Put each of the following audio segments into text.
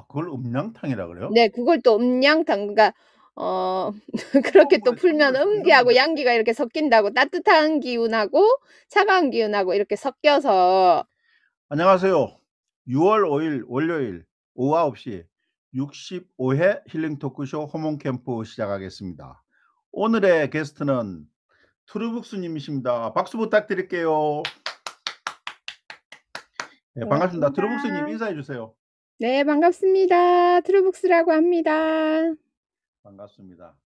그걸 음양탕이라 그래요? 네. 그걸 또 음양탕 그러니까 어 그렇게 뜨거운 또 물에 풀면 찬물을 끓이는 음기하고 거죠? 양기가 이렇게 섞인다고 따뜻한 기운하고 차가운 기운하고 이렇게 섞여서 안녕하세요. 6월 5일 월요일 오후 9시 65회 힐링 토크쇼 호몬 캠프 시작하겠습니다. 오늘의 게스트는 트루북스 님이십니다. 박수 부탁드릴게요. 네, 반갑습니다. 반갑습니다. 트루북스 님 인사해 주세요. 네 반갑습니다. 트루북스라고 합니다. 반갑습니다.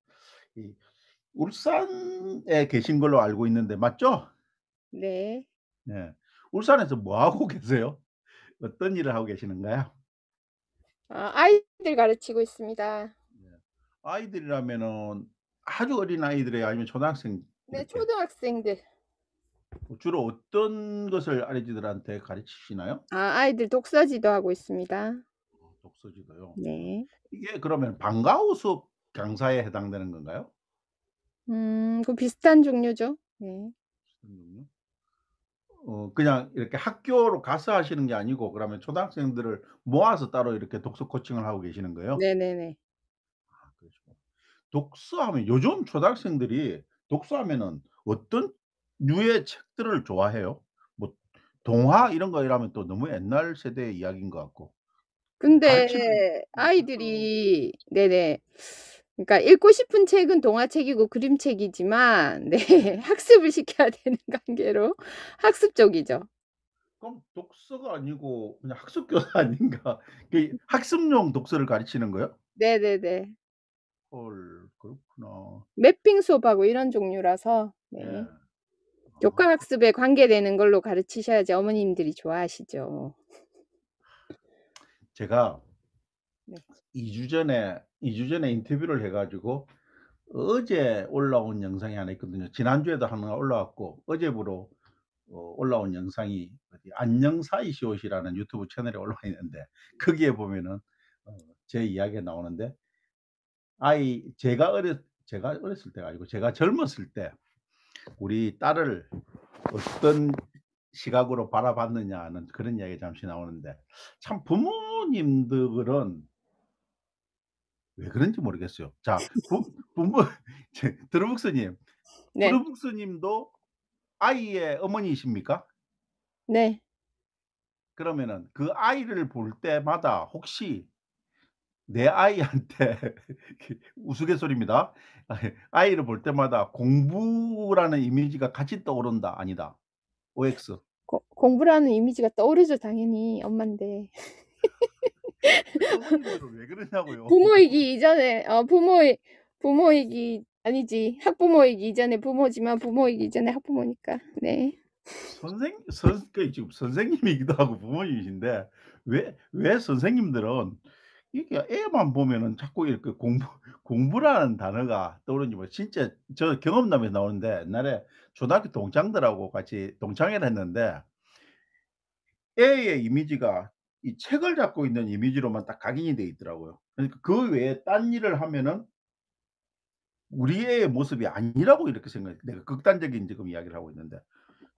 이 울산에 계신 걸로 알고 있는데 맞죠? 네. 네. 울산에서 뭐 하고 계세요? 어떤 일을 하고 계시는가요? 아이들 가르치고 있습니다. 네. 아이들이라면은 아주 어린 아이들이에요? 아니면 초등학생 네 이렇게? 초등학생들. 주로 어떤 것을 아이들한테 가르치시나요? 아이들 독서지도 하고 있습니다. 독서지도요. 네. 이게 그러면 방과후 수업 강사에 해당되는 건가요? 그 비슷한 종류죠. 네. 무슨 종류? 그냥 이렇게 학교로 가서 하시는 게 아니고 그러면 초등학생들을 모아서 따로 이렇게 독서 코칭을 하고 계시는 거예요? 네네네. 아 그러시구나. 독서하면 요즘 초등학생들이 독서하면은 어떤 류의 책들을 좋아해요? 뭐 동화 이런 거 이러면 또 너무 옛날 세대의 이야기인 것 같고 근데 가르치는 독서 아이들이 네네. 그러니까 읽고 싶은 책은 동화책이고 그림책이지만 네 네. 학습을 시켜야 되는 관계로 학습 쪽이죠. 그럼 독서가 아니고 그냥 학습교사 아닌가? 그 학습용 독서를 가르치는 거예요? 네네네. 헐 그렇구나. 매핑 수업하고 이런 종류라서 예. 네. 교과 아 그 학습에 관계되는 걸로 가르치셔야지 어머님들이 좋아하시죠. 제가 네. 2주 전에 인터뷰를 해 가지고 어제 올라온 영상이 하나 있거든요. 지난주에도 하나 올라왔고 어제부로 올라온 영상이 어디 안녕 사이시옷이라는 유튜브 채널에 올라와 있는데 거기에 보면은 제 이야기가 나오는데 제가 어렸을 때가 아니고 제가 젊었을 때 우리 딸을 어떤 시각으로 바라봤느냐는 그런 이야기가 잠시 나오는데 참 부모님들은 왜 그런지 모르겠어요. 자 부모 드루북스 님. 네. 드루북스 님도 아이의 어머니이십니까? 네. 그러면은 그 아이를 볼 때마다 혹시 내 아이한테 우스갯소리입니다. 아이를 볼 때마다 공부라는 이미지가 같이 떠오른다. 아니다. OX. 공부라는 이미지가 떠오르죠 당연히 엄만데. 어머님들은 왜 그러냐고요. 부모이기 이전에 부모이기 아니지. 학부모이기 이전에 부모지만 부모이기 이전에 학부모니까. 네. 선생 선 그 지금 선생님이기도 하고 부모님이신데 왜 선생님들은 이게 애만 보면은 자꾸 이렇게 공부라는 단어가 떠오르는지 뭐 진짜 저 경험담에서 나오는데 옛날에 초등학교 동창들하고 같이 동창회를 했는데 애의 이미지가 이 책을 잡고 있는 이미지로만 딱 각인이 돼 있더라고요. 그러니까 그 외에 딴 일을 하면은 우리 애의 모습이 아니라고 이렇게 생각해 내가 극단적인 지금 이야기를 하고 있는데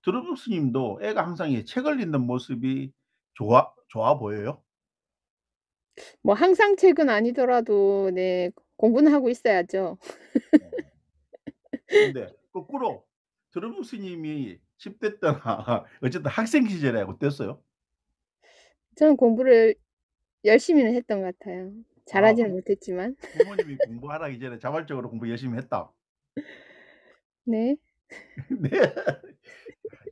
드루북스 님도 애가 항상 이 책을 읽는 모습이 좋아 보여요? 뭐 항상 책은 아니더라도 네 공부는 하고 있어야죠. 어. 근데 거꾸로 드루북스 님이 10대 때나 어쨌든 학생 시절에 어땠어요? 저는 공부를 열심히는 했던 것 같아요. 잘하지는 그럼 못했지만. 부모님이 공부하라기 전에 자발적으로 공부 열심히 했다. 네. 네.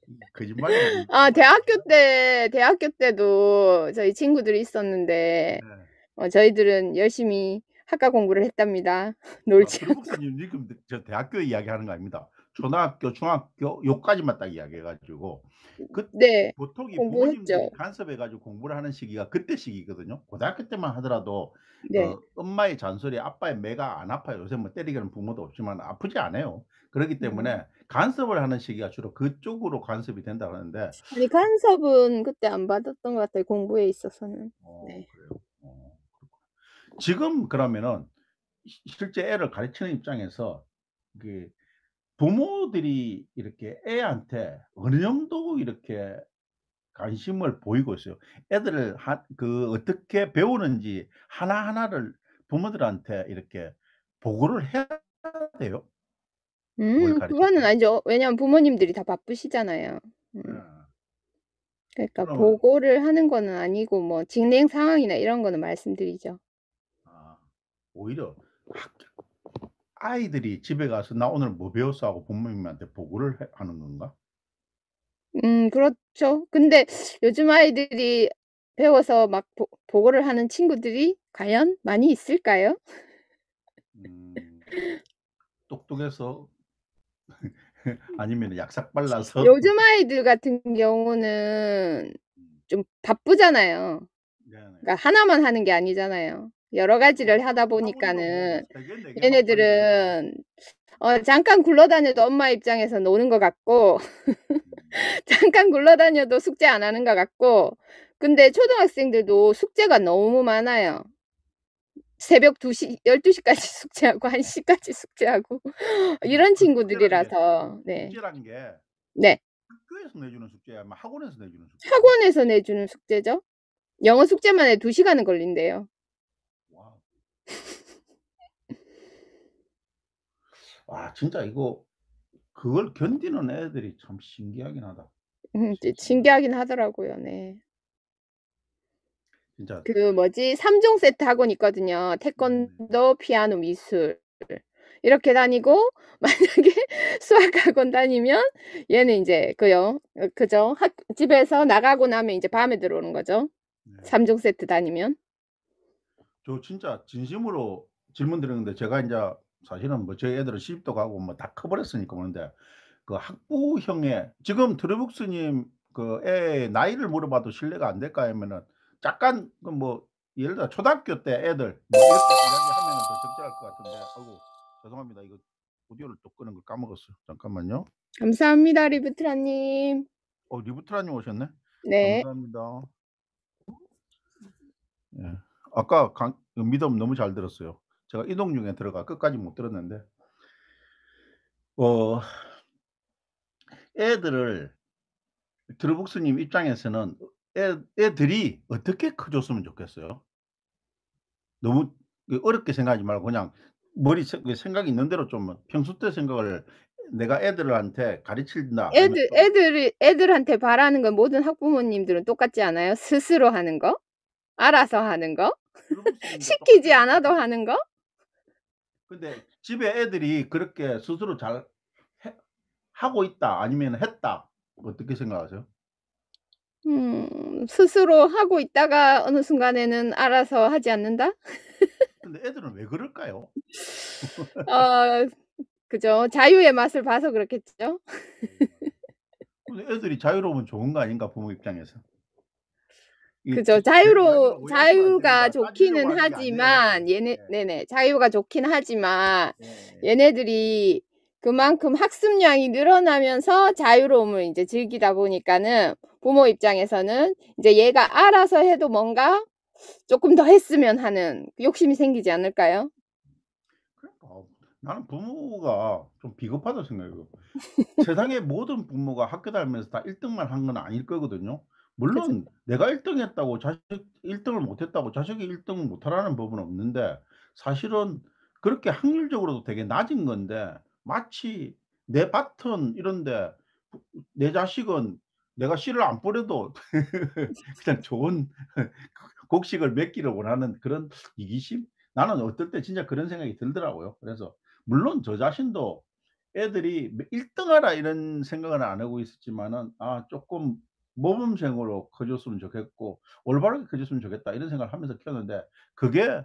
이 거짓말인가 이 정말 대학교 때도 저희 친구들이 있었는데 네. 저희들은 열심히 학과 공부를 했답니다. 놀지 않고. 드루북스님 지금 저 대학교 이야기하는 거 아닙니다. 초등학교, 중학교 요까지만 딱 이야기해 가지고 그 네. 보통 이 부모님들이 공부했죠. 간섭해 가지고 공부를 하는 시기가 그때 시기거든요. 고등학교 때만 하더라도 네. 엄마의 잔소리 아빠의 매가 안 아파요. 요새 뭐 때리기는 부모도 없지만 아프지 않아요. 그렇기 음. 때문에 간섭을 하는 시기가 주로 그쪽으로 간섭이 된다 그러는데 아니 간섭은 그때 안 받았던 것 같아요, 공부에 있어서는. 네. 그래요? 그렇구나. 지금 그러면은 실제 애를 가르치는 입장에서 그 부모들이 이렇게 애한테 어느 정도 이렇게 관심을 보이고 있어요. 애들을 어떻게 배우는지 하나하나를 부모들한테 이렇게 보고를 해야 돼요, 뭘 가르칠 그거는 때. 아니죠. 왜냐하면 부모님들이 다 바쁘시잖아요. 예. 그러니까 그러면 보고를 하는 거는 아니고 뭐 진행 상황이나 이런 거는 말씀드리죠. 아 오히려 학 아이들이 집에 가서 "나 오늘 뭐 배웠어?" 하고 부모님한테 보고를 하는 건가? 그렇죠. 근데 요즘 아이들이 배워서 막 보고를 하는 친구들이 과연 많이 있을까요? 음 똑똑해서 아니면은 약삭 빨라서. 요즘 아이들 같은 경우는 음 좀 바쁘잖아요. 네네. 그러니까 하나만 하는 게 아니잖아요. 여러 그렇죠. 가지를 하다 학원도 뭐 보니까는 3 개 4 개 막 다니더라고요. 얘네들은 잠깐 굴러다녀도 엄마 입장에서 노는 것 같고 음. 잠깐 굴러다녀도 숙제 안 하는 것 같고 근데 초등학생들도 숙제가 너무 많아요. 새벽 2시 12시 까지 숙제하고 1시 까지 숙제하고 근데 이런 그 숙제라는 게 친구들이라서 네. 숙제라는 게 네. 학교에서 내주는 숙제야 뭐 학원에서 내주는 숙제예요? 학원에서 내주는 숙제죠. 영어 숙제만 해도 2 시간은 걸린대요. 와우. 와 진짜 이거 그걸 견디는 애들이 참 신기하긴 하다. 이제 진짜. 신기하긴 하더라고요. 네. 진짜 그 뭐지 3종 세트 학원 있거든요. 네네. 태권도, 피아노, 미술. 이렇게 다니고 만약에 수학 학원 다니면 얘는 인제 그죠. 집에서 나가고 나면 이제 밤에 들어오는 거죠. 네. 3종 세트 다니면. 저 진짜 진심으로 질문 드리는데 제가 인자 사실은 뭐 저희 애들은 시집도 가고 뭐 다 커 버렸으니까 그런데 그 학부형의 지금 트루북스님 그 애 나이를 물어봐도 실례가 안 될까 하면은 잠깐 그 뭐 예를 들어 초등학교 때 애들 뭐 이렇게 이야기하면은 더 적절할 것 같은데 아이고 죄송합니다. 이거 오디오를 또 끄는 걸 까먹었어요. 잠깐만요. 감사합니다, 리브트라 님. 리부트라님 오셨네. 네. 감사합니다. 예. 아까 미담 너무 잘 들었어요. 제가 이동 중에 들어가 끝까지 못 들었는데 어 애들을 드루북스님 입장에서는 애들이 어떻게 커 줬으면 좋겠어요? 너무 어렵게 생각하지 말고 그냥 생각이 있는 대로 좀 평소 때 생각을 내가 애들한테 가르친다 아니면 좀 애들한테 바라는 건 모든 학부모님들은 똑같지 않아요? 스스로 하는 거? 알아서 하는 거? 드루북스님도 시키지 똑같다고 않아도 생각하세요? 하는 거? 근데 집에 애들이 그렇게 스스로 잘 해 하고 있다 아니면 했다. 어떻게 생각하세요? 스스로 하고 있다가 어느 순간에는 알아서 하지 않는다? 근데 애들은 왜 그럴까요? 어 그죠. 자유의 맛을 봐서 그렇겠죠. 근데 애들이 자유로우면 좋은 거 아닌가 부모 입장에서. 이 그죠. 오해하시면 안 자유가 됩니다. 따지려고 좋기는 하는 게 아니에요. 하지만 예. 네네. 자유가 좋긴 하지만 예예. 얘네들이 그만큼 학습량이 늘어나면서 자유로움을 인제 즐기다 보니까는 부모 입장에서는 이제 얘가 알아서 해도 뭔가 쪼끔 더 했으면 하는 욕심이 생기지 않을까요? 그러니까 나는 부모가 좀 비겁하다고 생각해요. 세상의 모든 부모가 학교 다니면서 다 1 등만 한 건 아닐 거거든요. 그죠. 물론 내가 1등 했다고 자식 1 등을 못 했다고 자식이 1 등을 못 하라는 법은 없는데 사실은 그렇게 확률적으로도 되게 낮은 건데 마치 내 밭은 이런데 내 자식은 내가 씨를 안 뿌려도 그냥 좋은 곡식을 맺기를 원하는 그런 이기심? 나는 어떨 때 진짜 그런 생각이 들더라고요. 그래서 물론 저 자신도 애들이 '일 등 하라.' 이런 생각은 안 하고 있었지만은 쪼끔 '모범생으로 커 줬으면 좋겠고 올바르게 커 줬으면 좋겠다.' 이런 생각을 하면서 키웠는데 그게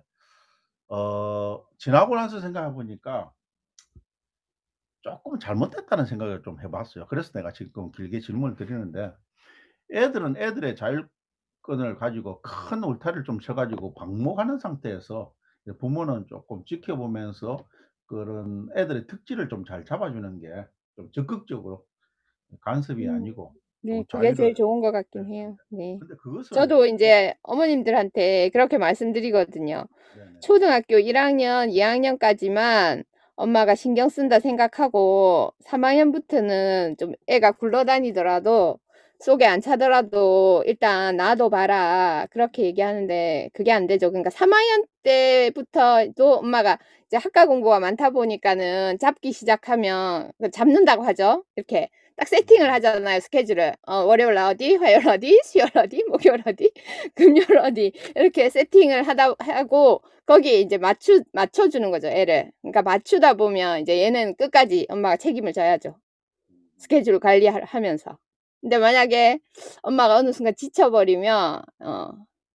지나고 나서 생각해 보니까 쪼끔 잘못됐다는 생각을 좀 해 봤어요. 그래서 내가 지금 길게 질문을 드리는데 애들은 애들의 자율권을 가지고 큰 울타리를 좀 쳐 가지고 방목하는 상태에서 부모는 쪼끔 지켜보면서 그런 애들의 특질을 좀 잘 잡아주는 게 좀 적극적으로 간섭이 음. 아니고 네. 좀 그게 자유를 제일 좋은 것 같긴 네 해요. 네. 근데 그것을 저도 인제 어머님들한테 그렇게 말씀드리거든요. 네네. 초등학교 1 학년, 2 학년까지만 엄마가 신경 쓴다 생각하고 3 학년부터는 좀 애가 굴러다니더라도 속에 안 차더라도 "일단 놔둬 봐라." 그렇게 얘기하는데 그게 안 되죠. 그러니까 3 학년 때부터도 엄마가 이제 학과 공부가 많다 보니까는 잡기 시작하면 그 잡는다고 하죠. 이렇게 딱 세팅을 하잖아요, 스케줄을. 월요일 날 어디, 화요일 어디, 수요일 어디, 목요일 어디, 금요일 어디 이렇게 세팅을 하고 거기에 이제 맞춰 주는 거죠, 애를. 그러니까 맞추다 보면 이제 얘는 끝까지 엄마가 책임을 져야죠, 스케줄 하면서. 근데 만약에 엄마가 어느 순간 지쳐 버리면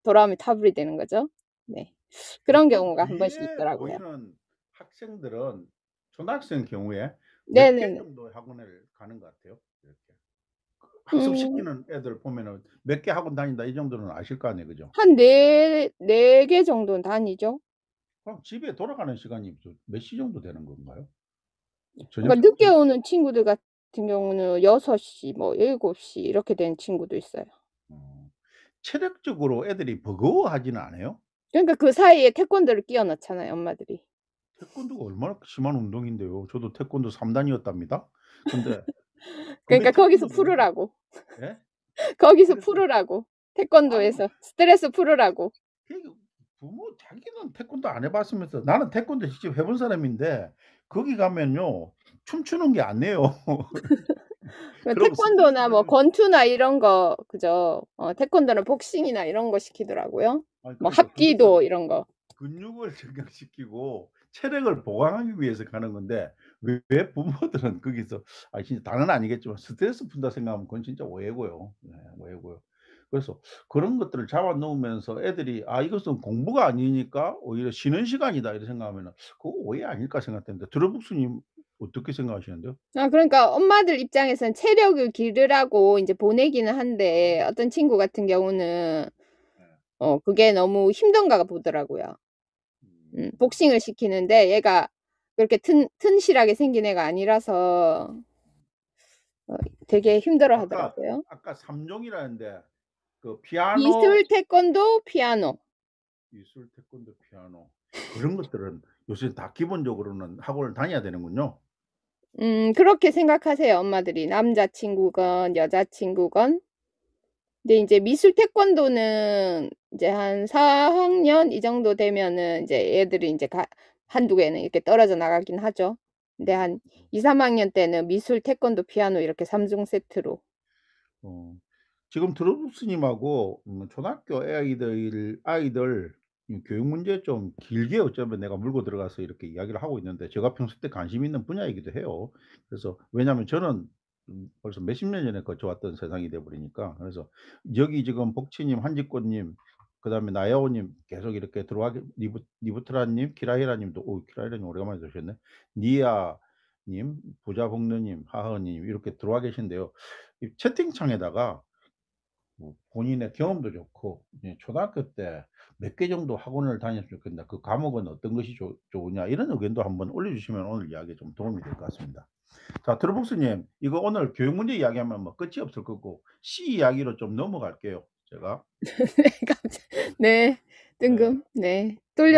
돌아오면 타불이 되는 거죠. 네. 그런 보통 경우가 한 번씩 위에 있더라고요. 보이는 학생들은 초등학생 경우에 몇 개 네네네. 정도 학원을 가는 것 같아요? 이렇게. 음. 학습시키는 애들 보면은 몇 개 학원 다닌다 이 정도는 아실 거 아니에요. 그죠? 한 4개 정도는 다니죠. 그럼 집에 돌아가는 시간이 몇 시 정도 되는 건가요? 저녁 그러니까 늦게 저 오는 친구들 같은 경우는 6시 뭐 7시 이렇게 되는 친구도 있어요. 어. 체력적으로 애들이 버거워하지는 않아요? 그러니까 그 사이에 태권도를 끼워 넣잖아요, 엄마들이. 태권도가 얼마나 심한 운동인데요. 저도 태권도 3 단이었답니다. 근데 그게 그러니까 거기서 태권도가 얼마나 풀으라고. 예? 거기서 그래서 풀으라고. 아유 태권도에서 스트레스 풀으라고. 그 부모 자기는 태권도 안 해 봤으면서 나는 태권도 직접 해본 사람인데 거기 가면요. 춤추는 게 아니에요. 그 그러고 스트레스 태권도나 뭐 받으면 권투나 이런 거 그죠. 태권도는 복싱이나 이런 거 시키더라고요. 아니 뭐 그러니까 거기서 합기도 이런 거. 근육을 증강시키고 체력을 보강하기 위해서 가는 건데 왜 부모들은 거기서 진짜 다는 아니겠지만 스트레스 푼다 생각하면 그건 진짜 오해고요. 네 오해고요. 그래서 그런 것들을 잡아 놓으면서 애들이 '아 이것은 공부가 아니니까 오히려 쉬는 시간이다.' 이렇게 생각하면은 그거 오해 아닐까 생각되는데 드러북스님 어떻게 생각하시는데요? 그러니까 엄마들 입장에서는 체력을 기르라고 인제 보내기는 한데 어떤 친구 같은 경우는 네. 그게 너무 힘든가 보더라고요. 음. 복싱을 시키는데 얘가 그렇게 튼실하게 생긴 애가 아니라서 어 되게 힘들어 아까 하더라고요. 3 종이라는데 그 피아노 미술, 태권도, 피아노. 미술, 태권도, 피아노 이런 것들은 요새 다 기본적으로는 학원을 다녀야 되는군요. 그렇게 생각하세요, 엄마들이. 남자 친구건 여자 친구건. 근데 인제 미술 태권도는 이제 한 4 학년 이 정도 되면은 이제 애들이 인제 1-2 개는 이렇게 떨어져 나가긴 하죠. 근데 음. 한 2-3 학년 때는 미술, 태권도, 피아노 이렇게 3종 세트로. 어. 지금 드러북스님하고 초등학교 아이들 이 교육 문제 좀 길게 어쩌면 내가 물고 들어가서 이렇게 이야기를 하고 있는데 제가 평소 때 관심 있는 분야이기도 해요. 그래서 왜냐하면 저는 벌써 몇십 년 전에 거쳐 왔던 세상이 돼 버리니까. 그래서 여기 지금 복치님, 한직권님 그다음에 나야오님 계속 이렇게 들어와 계 니부트라님, 키라히라님도 키라히라님 오래간만에 들으셨네. 니아님, 부자복느님, 하하님 이렇게 들어와 계신데요. 이 채팅창에다가 뭐 본인의 경험도 좋고 초등학교 때 몇 개 정도 학원을 다녔으면 좋겠다. 그 과목은 어떤 것이 좋으냐 이런 의견도 한번 올려주시면 오늘 이야기에 좀 도움이 될 것 같습니다. 자 트러북스님 이거 오늘 교육 문제 이야기하면 뭐 끝이 없을 거고 시 이야기로 좀 넘어갈게요 제가. 네 깜짝 네. 네. 뜬금 네. 왜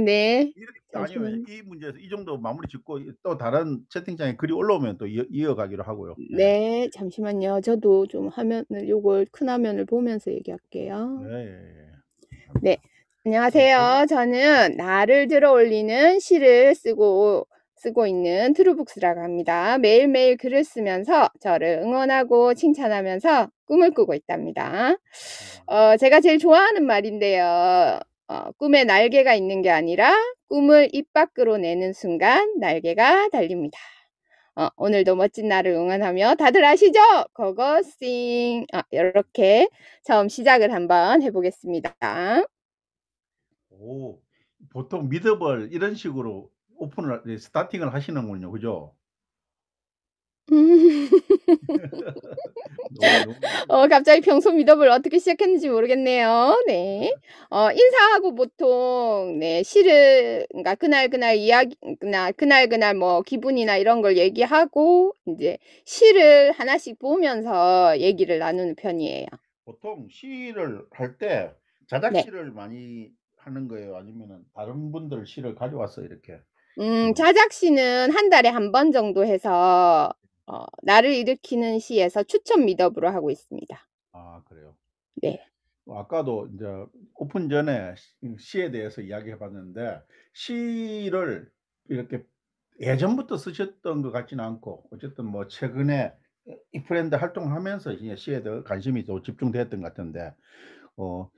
네. 이렇게 아니면 잠시만요. 이 문제에서 이 정도 마무리 짓고 또 다른 채팅창에 글이 올라오면 또 이어가기로 하고요. 네. 네. 잠시만요. 저도 좀 화면을 요걸 큰 화면을 보면서 얘기할게요. 예예예. 네. 감사합니다. 자 제가 안녕하세요. 저는 나를 들어 올리는 시를 쓰고 있는 트루북스라고 합니다. 매일매일 글을 쓰면서 저를 응원하고 칭찬하면서 꿈을 꾸고 있답니다. 감사합니다. 제가 제일 좋아하는 말인데요. 꿈에 날개가 있는 게 아니라 꿈을 입 밖으로 내는 순간 날개가 달립니다. 오늘도 멋진 나를 응원하며 다들 아시죠? 고고싱. 요렇게 처음 시작을 한번 해 보겠습니다. 오. 보통 미더블 이런 식으로 스타팅을 하시는군요. 그죠? 너무 갑자기 평소 미더블 어떻게 시작했는지 모르겠네요. 네. 인사하고 보통 네 시를 그러니까 그날 그날 뭐 기분이나 이런 걸 얘기하고 인제 시를 하나씩 보면서 얘기를 나누는 편이에요. 보통 시를 할 때 네. 자작시를 많이 하는 거예요? 아니면은 다른 분들 시를 가져와서 이렇게 자작시는 한 달에 한 번 정도 해서 나를 일으키는 시에서 추천 미더브로 하고 있습니다. 아 그래요. 네. 아까도 인제 오픈 전에 시에 대해서 이야기해 봤는데 시를 이렇게 예전부터 쓰셨던 것 같지는 않고 어쨌든 뭐 최근에 이 브랜드 활동하면서 이제 시에 대해 관심이 또 집중됐던 것 같은데 어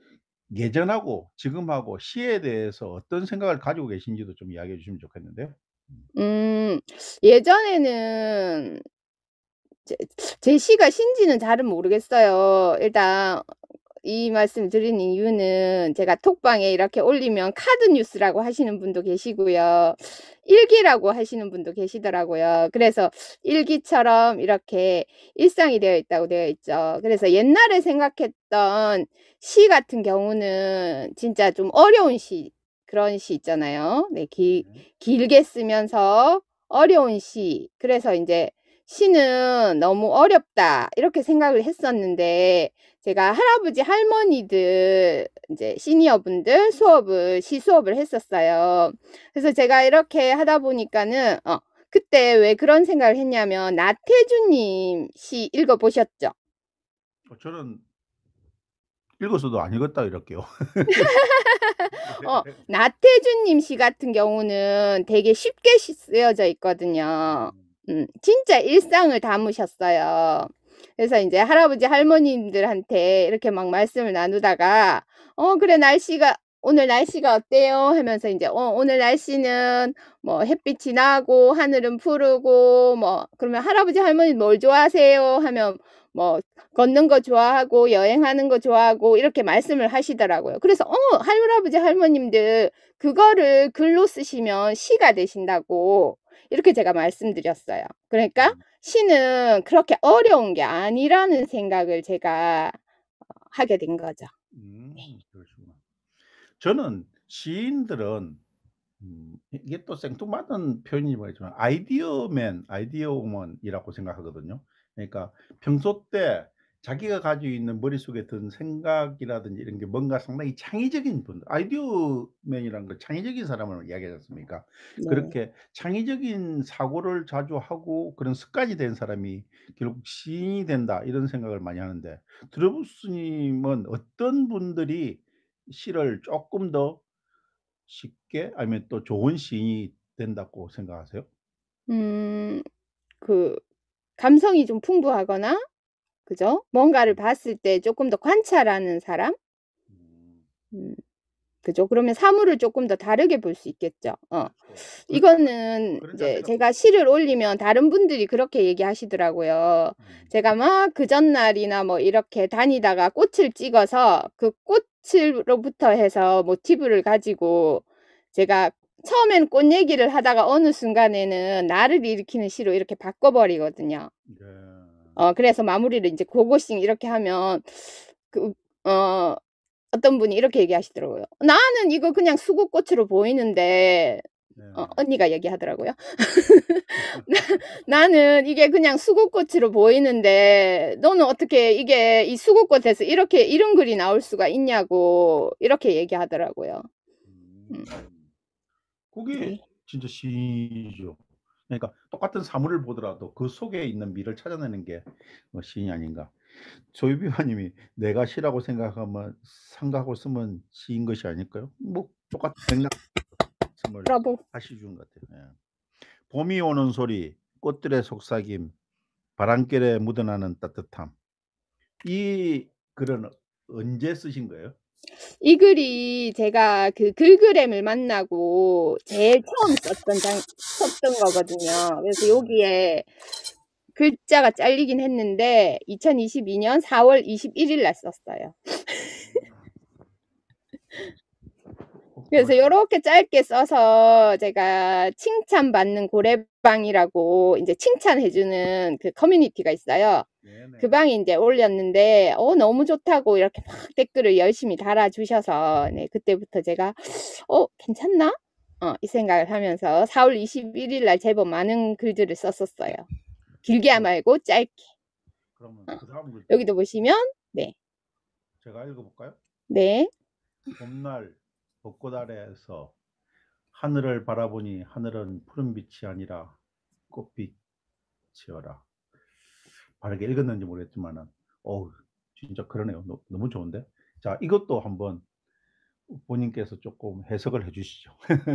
예전하고 지금하고 시에 대해서 어떤 생각을 가지고 계신지도 좀 이야기해 주시면 좋겠는데요. 음. 예전에는 제 제 시가 신지는 잘은 모르겠어요. 일단 이 말씀 드린 이유는 제가 톡방에 이렇게 올리면 카드 뉴스라고 하시는 분도 계시고요. 일기라고 하시는 분도 계시더라고요. 그래서 일기처럼 이렇게 일상이 되어 있다고 되어 있죠. 그래서 옛날에 생각했던 시 같은 경우는 진짜 좀 어려운 시, 그런 시 있잖아요. 네. 네. 길게 쓰면서 어려운 시. 그래서 인제 '시는 너무 어렵다.' 이렇게 생각을 했었는데 제가 할아버지 할머니들 인제 시니어분들 수업을 시 수업을 했었어요. 그래서 제가 이렇게 하다 보니까는 그때 왜 그런 생각을 했냐면 나태주 님 시 읽어 보셨죠? 저는 읽었어도 안 읽었다 이럴게요. 나태주 님 시 같은 경우는 되게 쉽게 쓰여져 있거든요. 음. 진짜 일상을 담으셨어요. 그래서 인제 할아버지 할머님들한테 이렇게 막 말씀을 나누다가 그래 날씨가 오늘 날씨가 어때요?" 하면서 인제 오늘 날씨는 뭐 햇빛이 나고 하늘은 푸르고." 뭐 그러면 "할아버지 할머니는 뭘 좋아하세요?" 하면 뭐 "걷는 거 좋아하고 여행하는 거 좋아하고." 이렇게 말씀을 하시더라고요. 그래서 할아버지 할머님들 그거를 글로 쓰시면 시가 되신다고 이렇게 제가 말씀드렸어요. 그러니까 음. 시는 그렇게 어려운 게 아니라는 생각을 제가 하게 된 거죠. 네. 그러시구나. 저는 시인들은 이게 또 생뚱맞은 표현이긴 하지만 아이디어맨, 아이디어 우먼이라고 생각하거든요. 그러니까 평소 때 자기가 가지고 있는 머릿속에 든 생각이라든지 이런 게 뭔가 상당히 창의적인 분들 아이디어맨이라는 건 창의적인 사람을 이야기하지 않습니까? 네. 그렇게 창의적인 사고를 자주 하고 그런 습관이 된 사람이 결국 '시인이 된다.' 이런 생각을 많이 하는데 드러브스 님은 어떤 분들이 시를 쪼끔 더 쉽게 아니면 또 좋은 시인이 된다고 생각하세요? 음 그 감성이 좀 풍부하거나 그죠? 뭔가를 음. 봤을 때 쪼끔 더 관찰하는 사람? 음. 음 그죠? 그러면 사물을 쪼끔 더 다르게 볼 수 있겠죠. 그렇죠. 이거는 그런 이제 자세가 제가 시를 올리면 다른 분들이 그렇게 얘기하시더라고요. 음. 제가 막 그 전날이나 뭐 이렇게 다니다가 꽃을 찍어서 그 꽃으로부터 해서 모티브를 가지고 제가 처음에는 꽃 얘기를 하다가 어느 순간에는 나를 일으키는 시로 이렇게 바꿔 버리거든요. 네. 그래서 마무리를 인제 고고싱 이렇게 하면 그 어 어떤 분이 이렇게 얘기하시더라고요. "나는 이거 그냥 수국꽃으로 보이는데" 네. 언니가 얘기하더라고요. 나는 이게 그냥 수국꽃으로 보이는데 너는 어떻게 이게 이 수국꽃에서 이렇게 이런 글이 나올 수가 있냐고." 이렇게 얘기하더라고요. 음 그게 네. 진짜 시죠. 그러니까 똑같은 사물을 보더라도 그 속에 있는 미를 찾아내는 게 시인이 아닌가. 조이비와 님이 '내가 시라고 생각하고 쓰면 시인 것이 아닐까요?' 뭐 똑같은 맥락 말씀을 브라보. 하시 준 것 같아요. 예. 봄이 오는 소리, 꽃들의 속삭임, 바람결에 묻어나는 따뜻함. 이 글은 언제 쓰신 거예요? 이 글이 제가 그 글그램을 만나고 제일 처음 썼던 거거든요. 그래서 네. 여기에 글자가 잘리긴 했는데 2022년 4월 21일 날 썼어요. 그래서 그러시구나. 요렇게 짧게 써서 제가 칭찬받는 고래방이라고 인제 칭찬해 주는 그 커뮤니티가 있어요. 그 네네. 방에 인제 올렸는데 너무 좋다고 이렇게 막 댓글을 열심히 달아 주셔서 네 그때부터 제가 괜찮나?' 이 생각을 하면서 4월 21일 날 제법 많은 글들을 썼었어요. 길게 그 말고 짧게. 그러면 어 그다음 글도 여기도 보시면 네. 제가 읽어 볼까요? 네. 봄날 벚꽃 아래에서 하늘을 바라보니 하늘은 푸른빛이 아니라 꽃빛이어라. 바르게 읽었는지 모르겠지만은 어우 진짜 그러네요. 너무 좋은데. 자 이것도 한번 본인께서 쪼끔 해석을 해 주시죠.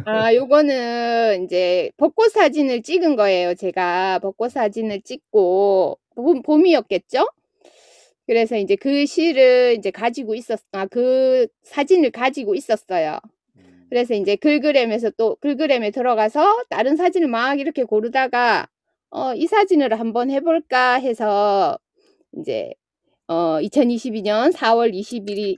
아 요거는 인제 벚꽃 사진을 찍은 거예요. 제가 벚꽃 사진을 찍고 봄이었겠죠? 그래서 인제 그 시를 인제 가지고 그 사진을 가지고 있었어요. 음. 그래서 인제 글그램에서 또 글그램에 들어가서 다른 사진을 막 이렇게 고르다가 '이 사진을 한번 해 볼까.' 해서 인제 2022년 4월 21일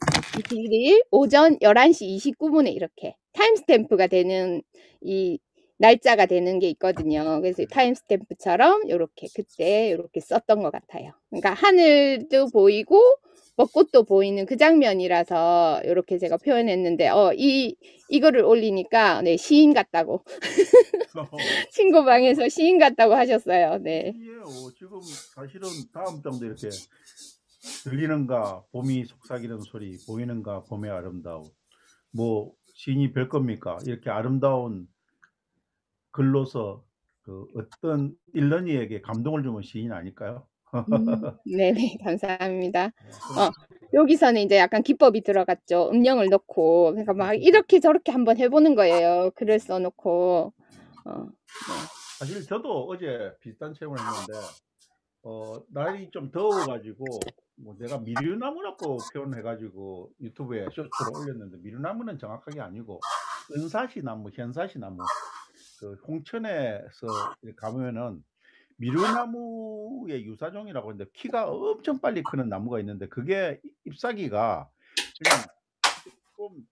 오전 11시 29분에 이렇게 타임스탬프가 되는 이 날짜가 되는 게 있거든요. 그래서 네. 타임스탬프처럼 요렇게 그때 요렇게 썼던 것 같아요. 그러니까 하늘도 보이고 벚꽃도 보이는 그 장면이라서 요렇게 제가 표현했는데 이거를 올리니까 네 시인 같다고 친구 방에서 시인 같다고 하셨어요. 네. 시예요. 지금 사실은 다음 장도 이렇게 들리는가 봄이 속삭이는 소리 보이는가 봄의 아름다움. 뭐 시인이 별 겁니까? 이렇게 아름다운 글로서 그 어떤 일러니에게 감동을 주면 시인 아닐까요? 네네. 감사합니다. 네. 어 여기서는 인제 약간 기법이 들어갔죠. 음영을 넣고 그러니까 막 이렇게 저렇게 한번 해 보는 거예요, 글을 써 놓고. 네. 사실 저도 어제 비슷한 체험을 했는데 날이 좀 더워 가지고 뭐 내가 미류나무라고 표현해 가지고 유튜브에 쇼츠로 올렸는데 미류나무는 정확하게 아니고 은사시나무, 현사시나무 그 홍천에서 이렇게 가보면은 미류나무의 유사종이라고 하는데 키가 엄청 빨리 크는 나무가 있는데 그게 잎사귀가 그냥 좀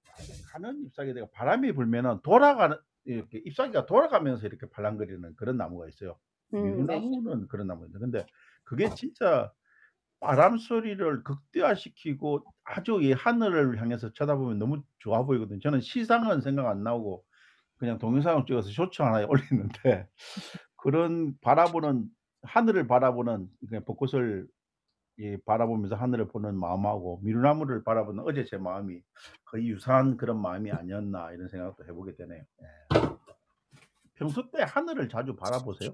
가는 잎사귀가 바람이 불면은 돌아가는 이렇게 잎사귀가 돌아가면서 이렇게 발랑거리는 그런 나무가 있어요. 네. 미루나무는 그런 나무인데 근데 그게 진짜 바람 소리를 극대화시키고 아주 이 하늘을 향해서 쳐다보면 너무 좋아 보이거든요. 저는 시상은 생각 안 나오고 그냥 동영상을 찍어서 쇼츠 하나에 올리는데 그런 바라보는 하늘을 바라보는 그냥 벚꽃을 바라보면서 하늘을 보는 마음하고 미루나무를 바라보는 어제 제 마음이 거의 유사한 그런 마음이 아니었나 이런 생각도 해 보게 되네요. 예. 평소 때 하늘을 자주 바라보세요?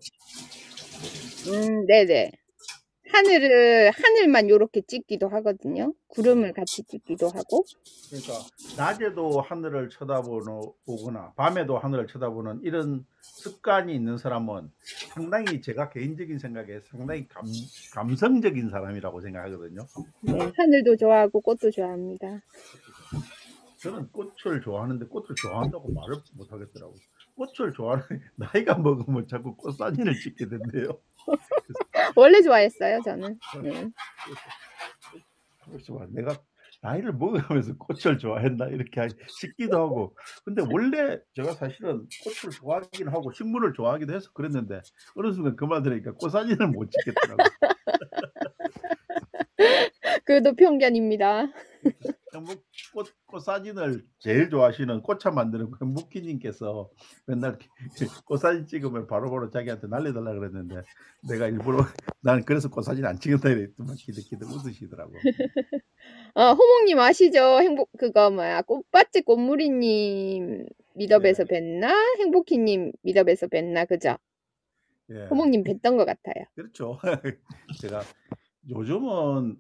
네네. 하늘만 요렇게 찍기도 하거든요. 구름을 같이 찍기도 하고. 그러니까 낮에도 하늘을 보거나 밤에도 하늘을 쳐다보는 이런 습관이 있는 사람은 상당히 제가 개인적인 생각에 상당히 감성적인 사람이라고 생각하거든요. 네. 하늘도 좋아하고 꽃도 좋아합니다. 저는 꽃을 좋아하는데 꽃을 좋아한다고 말을 못 하겠더라고요. 꽃을 좋아하는 나이가 먹으면 자꾸 꽃 사진을 찍게 된대요. 원래 좋아했어요, 저는. 네. 그래서 내가 나이를 먹어가면서 꽃을 좋아했나 이렇게 싶기도 하고 근데 원래 제가 사실은 꽃을 좋아하긴 하고 식물을 좋아하기도 해서 그랬는데 어느 순간 그 말 들으니까 꽃 사진을 못 찍겠더라고요. 그것도 편견입니다. 행복 꽃 사진을 제일 좋아하시는 꽃차 만드는 그 무키 님께서 맨날 이렇게 꽃 사진 찍으면 바로바로 자기한테 날려달라 그랬는데 내가 일부러 "난 그래서 꽃 사진 안 찍는다." 이랬더니 키득키득 웃으시더라고. 호몽님 아시죠? 그거 뭐야 꽃밭집 꽃무리님 미더에서 네. 뵀나? 행복희님 미더에서 뵀나? 그죠? 예. 호몽님 뵀던 것 같아요. 그렇죠. 제가 요즘은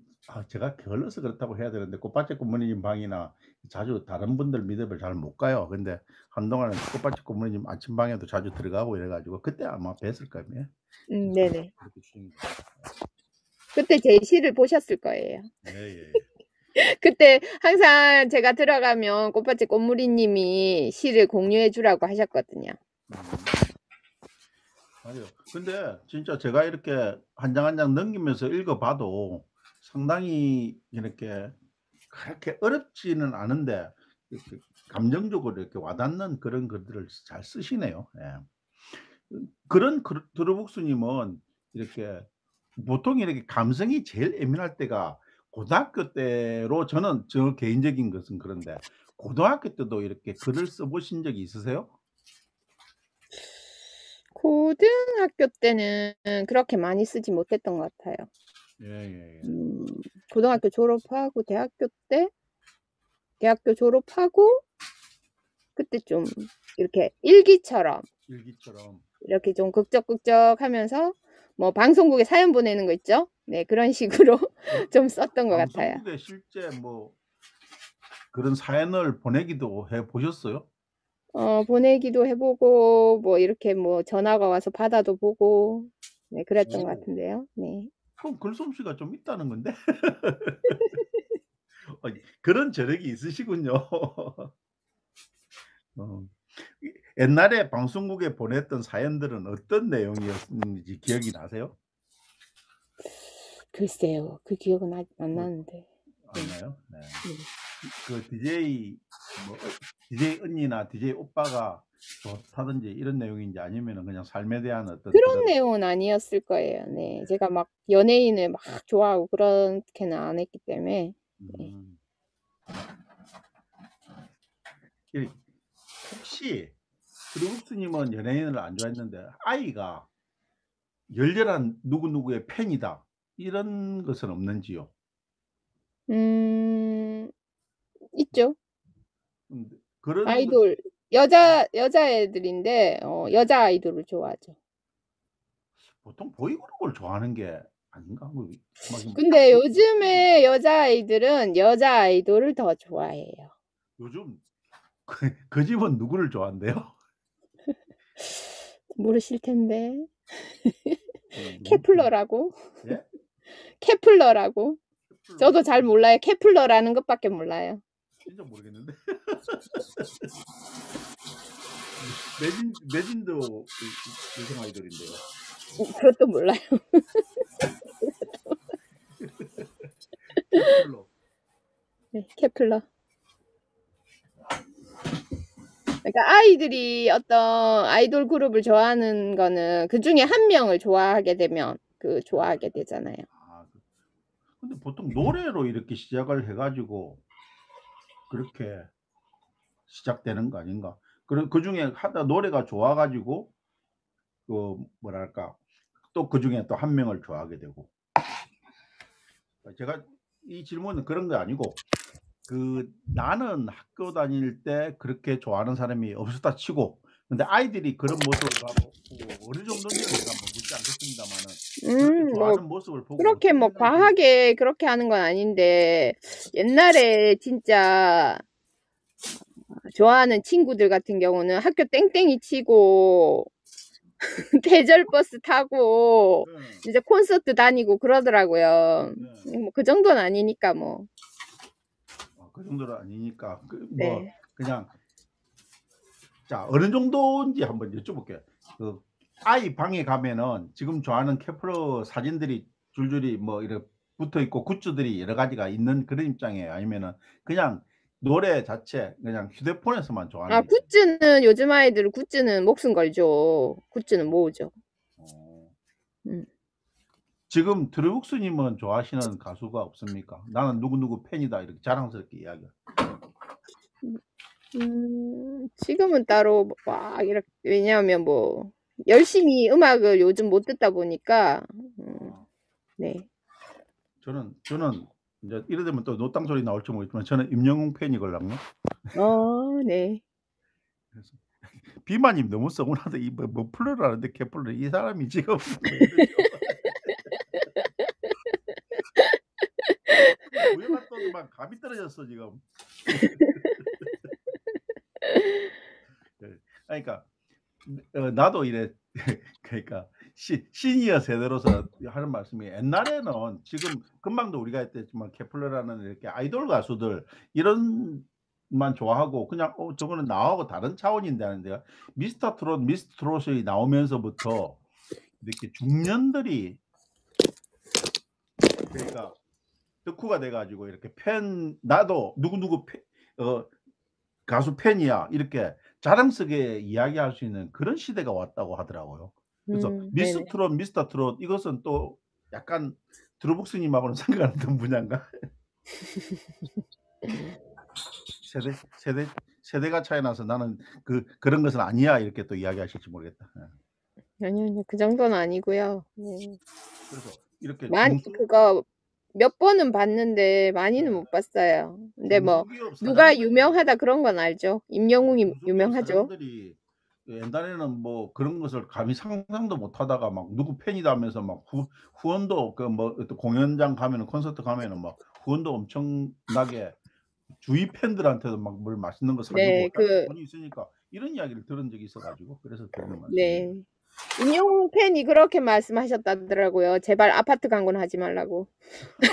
제가 게을러서 그렇다고 해야 되는데 꽃밭집 꽃무늬님 방이나 자주 다른 분들 미더을 잘 못 가요. 근데 한동안은 꽃밭집 꽃무늬님 아침방에도 자주 들어가고 이래 가지고 그때 아마 뵀을 거예요. 네네. 그렇게 추정이 됩니다. 그때 제 시를 보셨을 거예요. 예예예. 그때 항상 제가 들어가면 꽃밭집 꽃무리님이 시를 공유해 주라고 하셨거든요. 맞아요. 근데 진짜 제가 이렇게 한 장 한 장 넘기면서 읽어 봐도 상당히 이렇게 그렇게 어렵지는 않은데 이렇게 감정적으로 이렇게 와닿는 그런 글들을 잘 쓰시네요. 예. 그런 드루북스 님은 이렇게 보통 이렇게 감성이 제일 예민할 때가 고등학교 때로 저는 저 개인적인 것은 그런데 고등학교 때도 이렇게 글을 써 보신 적이 있으세요? 고등학교 때는 그렇게 많이 쓰지 못했던 것 같아요. 예예예. 음 고등학교 졸업하고 대학교 졸업하고 그때 좀 이렇게 일기처럼 일기처럼. 이렇게 좀 극적극적하면서 뭐 방송국에 사연 보내는 거 있죠? 네, 그런 식으로 그 좀 썼던 것 같아요. 방송국에 실제 뭐 그런 사연을 보내기도 해 보셨어요? 보내기도 해 보고 뭐 이렇게 뭐 전화가 와서 받아도 보고 네, 그랬던 것 오. 같은데요. 네. 그럼 글솜씨가 좀 있다는 건데? 그런 저력이 있으시군요. 어. 옛날에 방송국에 보냈던 사연들은 어떤 내용이었는지 기억이 나세요? 글쎄요. 그 기억은 안 뭐 나는데. 네. 안 나요? 네. 네. 그 DJ 언니나 DJ 오빠가 좋다든지 이런 내용인지 아니면은 그냥 삶에 대한 어떤 그런 그런. 내용은 아니었을 거예요. 네. 제가 막 연예인을 막 좋아하고 그렇게는 안 했기 때문에. 네. 음. 이 혹시 브루스 님은 연예인을 안 좋아했는데 아이가 열렬한 누구누구의 팬이다 이런 것은 없는지요? 음. 있죠. 그런 것 아이돌 여자애들인데 여자 아이돌을 좋아하죠. 보통 보이그룹을 좋아하는 게 아닌가? 뭐 막 근데 요즘에 여자아이들은 여자 아이돌을 더 좋아해요. 요즘 그 집은 누구를 좋아한대요? 모르실 텐데. 누구 케플러라고. 예? 케플러라고. 케플러? 저도 잘 몰라요. 케플러라는 것밖에 몰라요. 진짜 모르겠는데. 매진도 여성 아이돌인데요. 그것도 몰라요. 케플러. 네, 케플러. 그러니까 아이들이 어떤 아이돌 그룹을 좋아하는 거는 그중에 한 명을 좋아하게 되면 좋아하게 되잖아요. 아 근데 보통 노래로 이렇게 시작을 해 가지고 그렇게 시작되는 거 아닌가? 그중에 하다 노래가 좋아 가지고 그 뭐랄까 또 그중에 또 한 명을 좋아하게 되고. 제가 이 질문은 그런 게 아니고 나는 학교 다닐 때 그렇게 좋아하는 사람이 없었다 치고 근데 아이들이 그런 모습을 보고 어느 정도인지는 제가 뭐 묻지 않겠습니다마는 그렇게 뭐 좋아하는 모습을 보고 그렇게 어떤 뭐 생각이 드 과하게 그렇게 하는 건 아닌데 옛날에 진짜 좋아하는 친구들 같은 경우는 학교 땡땡이 치고 대절 버스 타고 네. 이제 콘서트 다니고 그러더라고요. 네. 뭐 그 정도는 아니니까 뭐. 그 정도는 아니니까 뭐 네. 그냥 자 어느 정도인지 한번 여쭤볼게요. 아이 방에 가면은 지금 좋아하는 케플러 사진들이 줄줄이 뭐 이렇게 붙어 있고 굿즈들이 여러 가지가 있는 그런 입장이에요? 아니면은 그냥 노래 자체 그냥 휴대폰에서만 좋아하는 입장이에요? 굿즈는 요즘 아이들은 굿즈는 목숨 걸죠. 굿즈는 모으죠. 어. 음. 지금 드루육스 님은 좋아하시는 가수가 없습니까? "나는 누구누구 팬이다." 이렇게 자랑스럽게 이야기하 지금은 따로 막 이렇게 왜냐하면 뭐 열심히 음악을 요즘 못 듣다 보니까 어. 네. 저는 인제 이래 되면 또 노땅 소리 나올지 모르겠지만 저는 임영웅 팬이걸랑요. 네. 그래서 비마님 너무 서운하다. 이 머플러라는데 개플러 이 사람이 지금 뭐 이러죠. 구애가 떠도 막 감이 떨어졌어 지금. 예. 그러니까 나도 이래 그러니까 시니어 세대로서 하는 말씀이 옛날에는 지금 금방도 우리가 했댔지만 케플러라는 이렇게 아이돌 가수들 이런 만 좋아하고 그냥 '저거는 나하고 다른 차원인데.' 하는데 미스터 트롯, 미스 트롯이 나오면서부터 이렇게 중년들이 그러니까 덕후가 돼 가지고 이렇게 나도 누구누구 어 가수 팬이야. 이렇게 자랑스럽게 이야기할 수 있는 그런 시대가 왔다고 하더라고요. 그래서 네네. 미스 트롯, 미스터 트롯 이것은 또 약간 드루복스 님하고는 상관없는 분야인가? 세대 세대가 차이 나서 "나는 그런 것은 아니야." 이렇게 또 이야기하실지 모르겠다. 예. 아니요. 그 정도는 아니고요. 네. 그래서 이렇게 그거 몇 번은 봤는데 많이는 예 못 봤어요. 근데 뭐 중소기업 누가 사장들이 유명하다 그런 건 알죠. 임영웅이 중소기업 유명하죠. 사장들이 옛날에는 뭐 그런 것을 감히 상상도 못 하다가 막 누구 팬이다 하면서 막 후원도 그 뭐 어떤 공연장 가면은 콘서트 가면은 막 후원도 엄청나게 주위 팬들한테도 막 뭘 맛있는 거 사 네. 주고 자기도 돈이 있으니까 이런 이야기를 들은 적이 있어 가지고 그래서 드리는 말씀입니다. 네. 임영웅 팬이 그렇게 말씀하셨다더라고요. 제발 아파트 광고는 하지 말라고.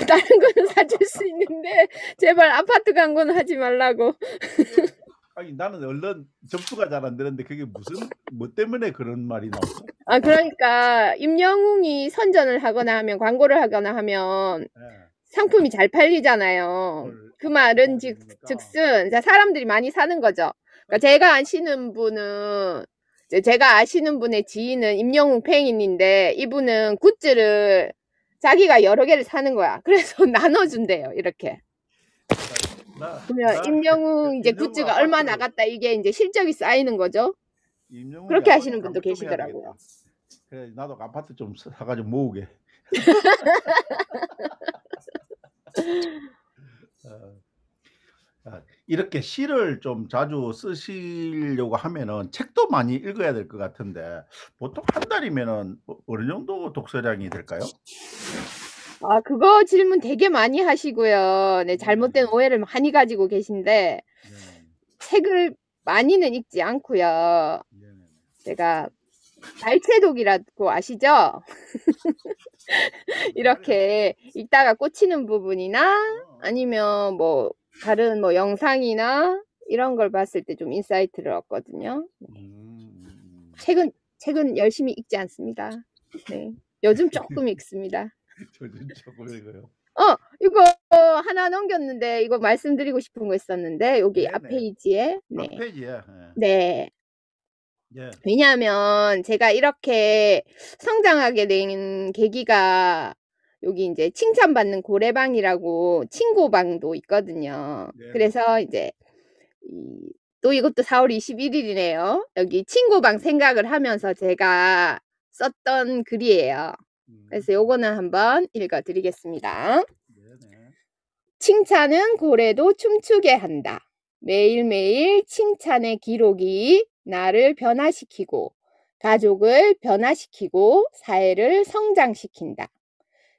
다른 거는 사줄 수 있는데 제발 아파트 광고는 하지 말라고. 그게 아니 나는 얼른 접수가 잘 안 되는데 그게 무슨 뭐 때문에 그런 말이 나오죠? 아 그러니까 임영웅이 선전을 하거나 하면 광고를 하거나 하면 예. 상품이 잘 팔리잖아요. 그걸 그 아파트 말은 광고를 하니까 즉슨 이제 사람들이 많이 사는 거죠. 그러니까 제가 아시는 분은 이제 제가 아시는 분의 지인은 임영웅 팬인데 이분은 굿즈를 자기가 여러 개를 사는 거야. 그래서 나눠 준대요, 이렇게. 나 그러면 나 임영웅 이제 임영웅 굿즈가 얼마 아파트를 나갔다 이게 인제 실적이 쌓이는 거죠. 임영웅이 그렇게 아파트 하시는 분도 광고 좀 해야 계시더라고요. 되겠다. 그래 나도 아파트 좀 사 가지고 모으게. 어. 이렇게 시를 좀 자주 쓰시려고 하면은 책도 많이 읽어야 될 것 같은데 보통 한 달이면은 어느 정도 독서량이 될까요? 아 그거 질문 되게 많이 하시고요. 네 잘못된 네네네. 오해를 많이 가지고 계신데 네네네. 책을 많이는 읽지 않고요. 네네네. 제가 발췌독이라고 아시죠? 무슨 말이에요? 이렇게 읽다가 꽂히는 부분이나 어어. 아니면 뭐 다른 뭐 영상이나 이런 걸 봤을 때 좀 인사이트를 얻거든요. 책은 열심히 읽지 않습니다. 네. 요즘 쪼끔 읽습니다. 저는 저걸 읽어요. 이거 하나 넘겼는데 이거 말씀드리고 싶은 거 있었는데 여기 앞 네네. 페이지에 앞 네. 페이지에 예. 네. 예. 왜냐하면 제가 이렇게 성장하게 된 계기가 여기 인제 칭찬받는 고래방이라고 친고방도 있거든요. 네네. 그래서 이제 이 또 이것도 4월 21 일이네요. 여기 친고방 생각을 하면서 제가 썼던 글이에요. 음. 그래서 요거는 한번 읽어 드리겠습니다. 네네. 칭찬은 고래도 춤추게 한다. 매일매일 칭찬의 기록이 나를 변화시키고 가족을 변화시키고 사회를 성장시킨다.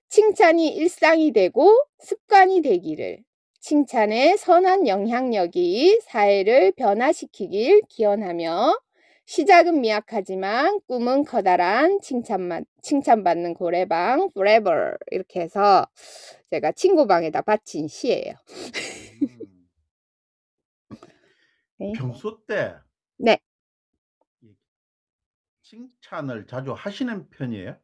칭찬이 일상이 되고 습관이 되기를. 칭찬의 선한 영향력이 사회를 변화시키길 기원하며 시작은 미약하지만 꿈은 커다란 칭찬받는 고래방 forever 이렇게 해서 제가 친구방에다 바친 시예요. 음. 네. 평소 때 네. 이 칭찬을 자주 하시는 편이에요?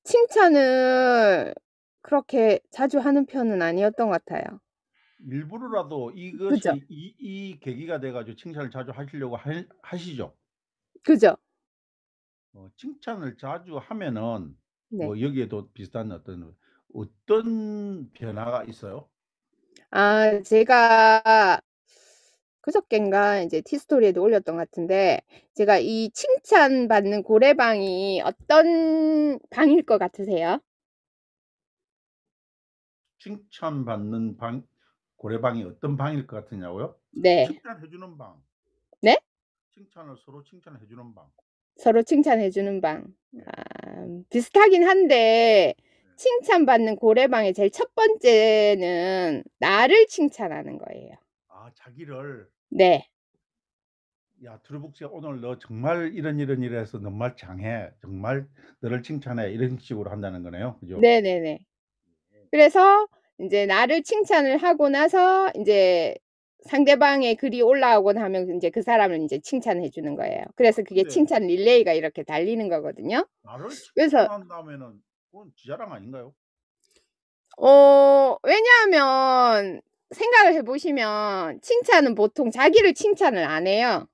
칭찬을 그렇게 자주 하는 편은 아니었던 것 같아요. 일부러라도 그죠? 이것이 이 계기가 돼 가지고 칭찬을 자주 하시려고 하시죠? 그죠? 칭찬을 자주 하면은 네. 뭐 여기에도 비슷한 어떤 변화가 있어요? 아 제가 그저껜가 인제 티스토리에도 올렸던 것 같은데 제가 이 칭찬받는 고래방이 어떤 방일 것 같으세요? 칭찬받는 방 고래방이 어떤 방일 것 같으냐고요? 네. 칭찬해 주는 방. 네? 칭찬을 서로 칭찬해 주는 방. 서로 칭찬해 주는 방. 네. 비슷하긴 한데 네. 칭찬받는 고래방의 제일 첫 번째는 나를 칭찬하는 거예요. 아 자기를 네. "야 트루북씨 오늘 너 정말 이런 일해서 정말 장해. 정말 너를 칭찬해." 이런 식으로 한다는 거네요. 그죠? 네네네. 그래서 인제 나를 칭찬을 하고 나서 인제 상대방의 글이 올라오고 나면 인제 그 사람을 인제 칭찬해 주는 거예요. 그래서 그게 근데 칭찬 릴레이가 이렇게 달리는 거거든요. 나를 그래서 칭찬한다면은 그건 지 자랑 아닌가요? 왜냐하면 생각을 해 보시면 칭찬은 보통 자기를 칭찬을 안 해요.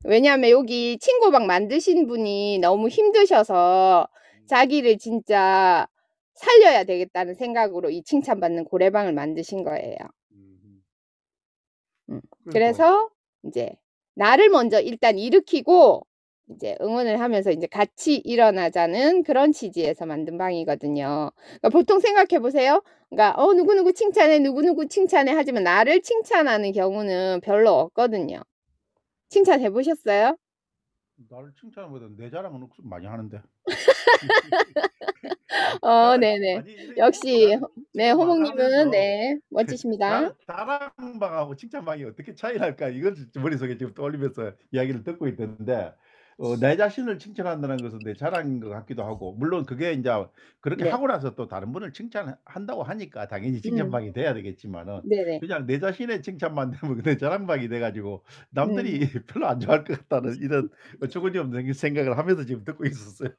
왜냐하면 여기 친구방 만드신 분이 너무 힘드셔서 음. 자기를 진짜 살려야 되겠다는 생각으로 이 칭찬받는 고래방을 만드신 거예요. 음음. 그러니까 그래서 인제 나를 먼저 일단 일으키고 이제 응원을 하면서 인제 같이 일어나자는 그런 취지에서 만든 방이거든요. 그러니까 보통 생각해 보세요. 그러니까 누구누구 칭찬해, 누구누구 칭찬해 하지만 나를 칭찬하는 경우는 별로 없거든요. 칭찬해 보셨어요? 나를 칭찬보다 내 자랑은 없 많이 하는데. 자랑 네네. 아니 이렇게 역시 나는 네 지금 말을 호목님은 하면서 네 멋지십니다. 나는 자랑방하고 칭찬방이 어떻게 차이 날까 이걸 머릿속에 지금 떠올리면서 이야기를 듣고 있는데 내 자신을 칭찬한다는 것은 내 자랑인 것 같기도 하고 물론 그게 인제 그렇게 네. 하고 나서 또 다른 분을 칭찬한다고 하니까 당연히 음. 칭찬방이 돼야 되겠지만은 네네. 그냥 내 자신의 칭찬만 되면 내 자랑방이 돼 가지고 남들이 음. 별로 안 좋아할 것 같다는 이런 어처구니없는 생각을 하면서 지금 듣고 있었어요.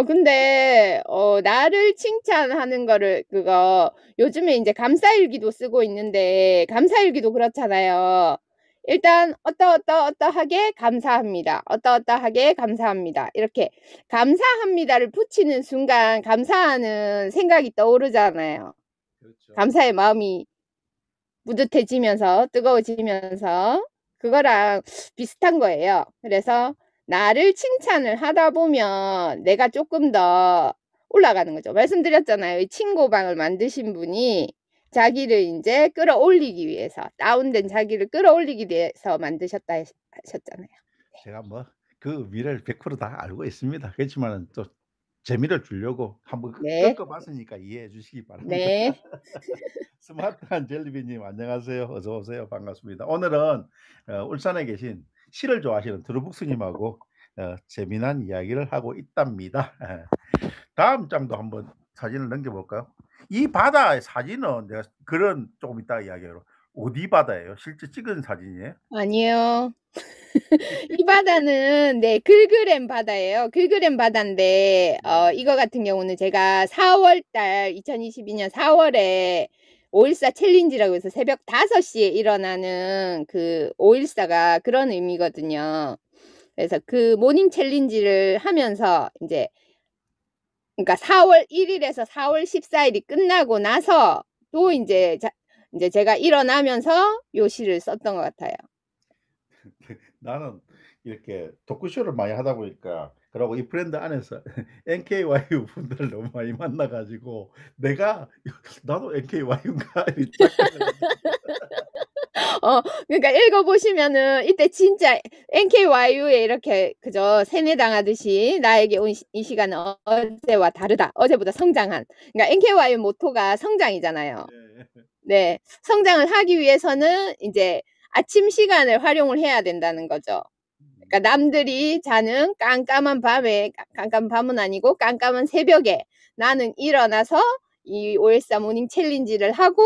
근데 나를 칭찬하는 거를 그거 요즘에 인제 감사일기도 쓰고 있는데 감사일기도 그렇잖아요. 일단 어떠어떠어떠하게 감사합니다. 어떠어떠하게 감사합니다. 이렇게 감사합니다를 붙이는 순간 감사하는 생각이 떠오르잖아요. 그렇죠. 감사의 마음이 뿌듯해지면서 뜨거워지면서 그거랑 비슷한 거예요. 그래서 나를 칭찬을 하다 보면 내가 쪼끔 더 올라가는 거죠. 말씀드렸잖아요. 이 친고방을 만드신 분이 자기를 인제 끌어올리기 위해서 다운된 자기를 끌어올리기 위해서 만드셨다 하셨잖아요. 제가 뭐 그 의미를 100%다 알고 있습니다. 그렇지만은 또 재미를 주려고 한번 네. 겪어 봤으니까 이해해 주시기 바랍니다. 네. 스마트한 젤리비님 안녕하세요. 어서 오세요. 반갑습니다. 오늘은 울산에 계신 시를 좋아하시는 드루북스님하고 재미난 이야기를 하고 있답니다. 다음 장도 한번 사진을 넘겨 볼까요? 이 바다의 사진은 내가 그런 조금 이따 이야기하기로 어디 바다예요? 실제 찍은 사진이에요? 아니요. 이 바다는 네 글그램 바다예요. 글그램 바다인데 네. 이거 같은 경우는 제가 4월 달 2022년 4 월에 5.14 챌린지라고 해서 새벽 5 시에 일어나는 그 5.14가 그런 의미거든요. 그래서 그 모닝 챌린지를 하면서 인제 그러니까 4월 1 일에서 4월 14 일이 끝나고 나서 또 인제 제가 일어나면서 요 시를 썼던 것 같아요. 나는 이렇게 토크쇼를 많이 하다 보니까 그러고 이 브랜드 안에서 NKYU 분들을 너무 많이 만나 가지고 내가 '나도 NKYU인가?' 이 착각을 했는데 그러니까 읽어 보시면은 이때 진짜 NKYU에 이렇게 그죠? 세뇌당하듯이 '나에게 온 이 시간은 어제와 다르다. 어제보다 성장한.' 그러니까 NKYU 모토가 성장이잖아요. 네. 네. 성장을 하기 위해서는 인제 아침 시간을 활용을 해야 된다는 거죠. 그러니까 남들이 자는 깜깜한 밤에 깜깜한 밤은 아니고 깜깜한 새벽에 나는 일어나서 이5.14 모닝 챌린지를 하고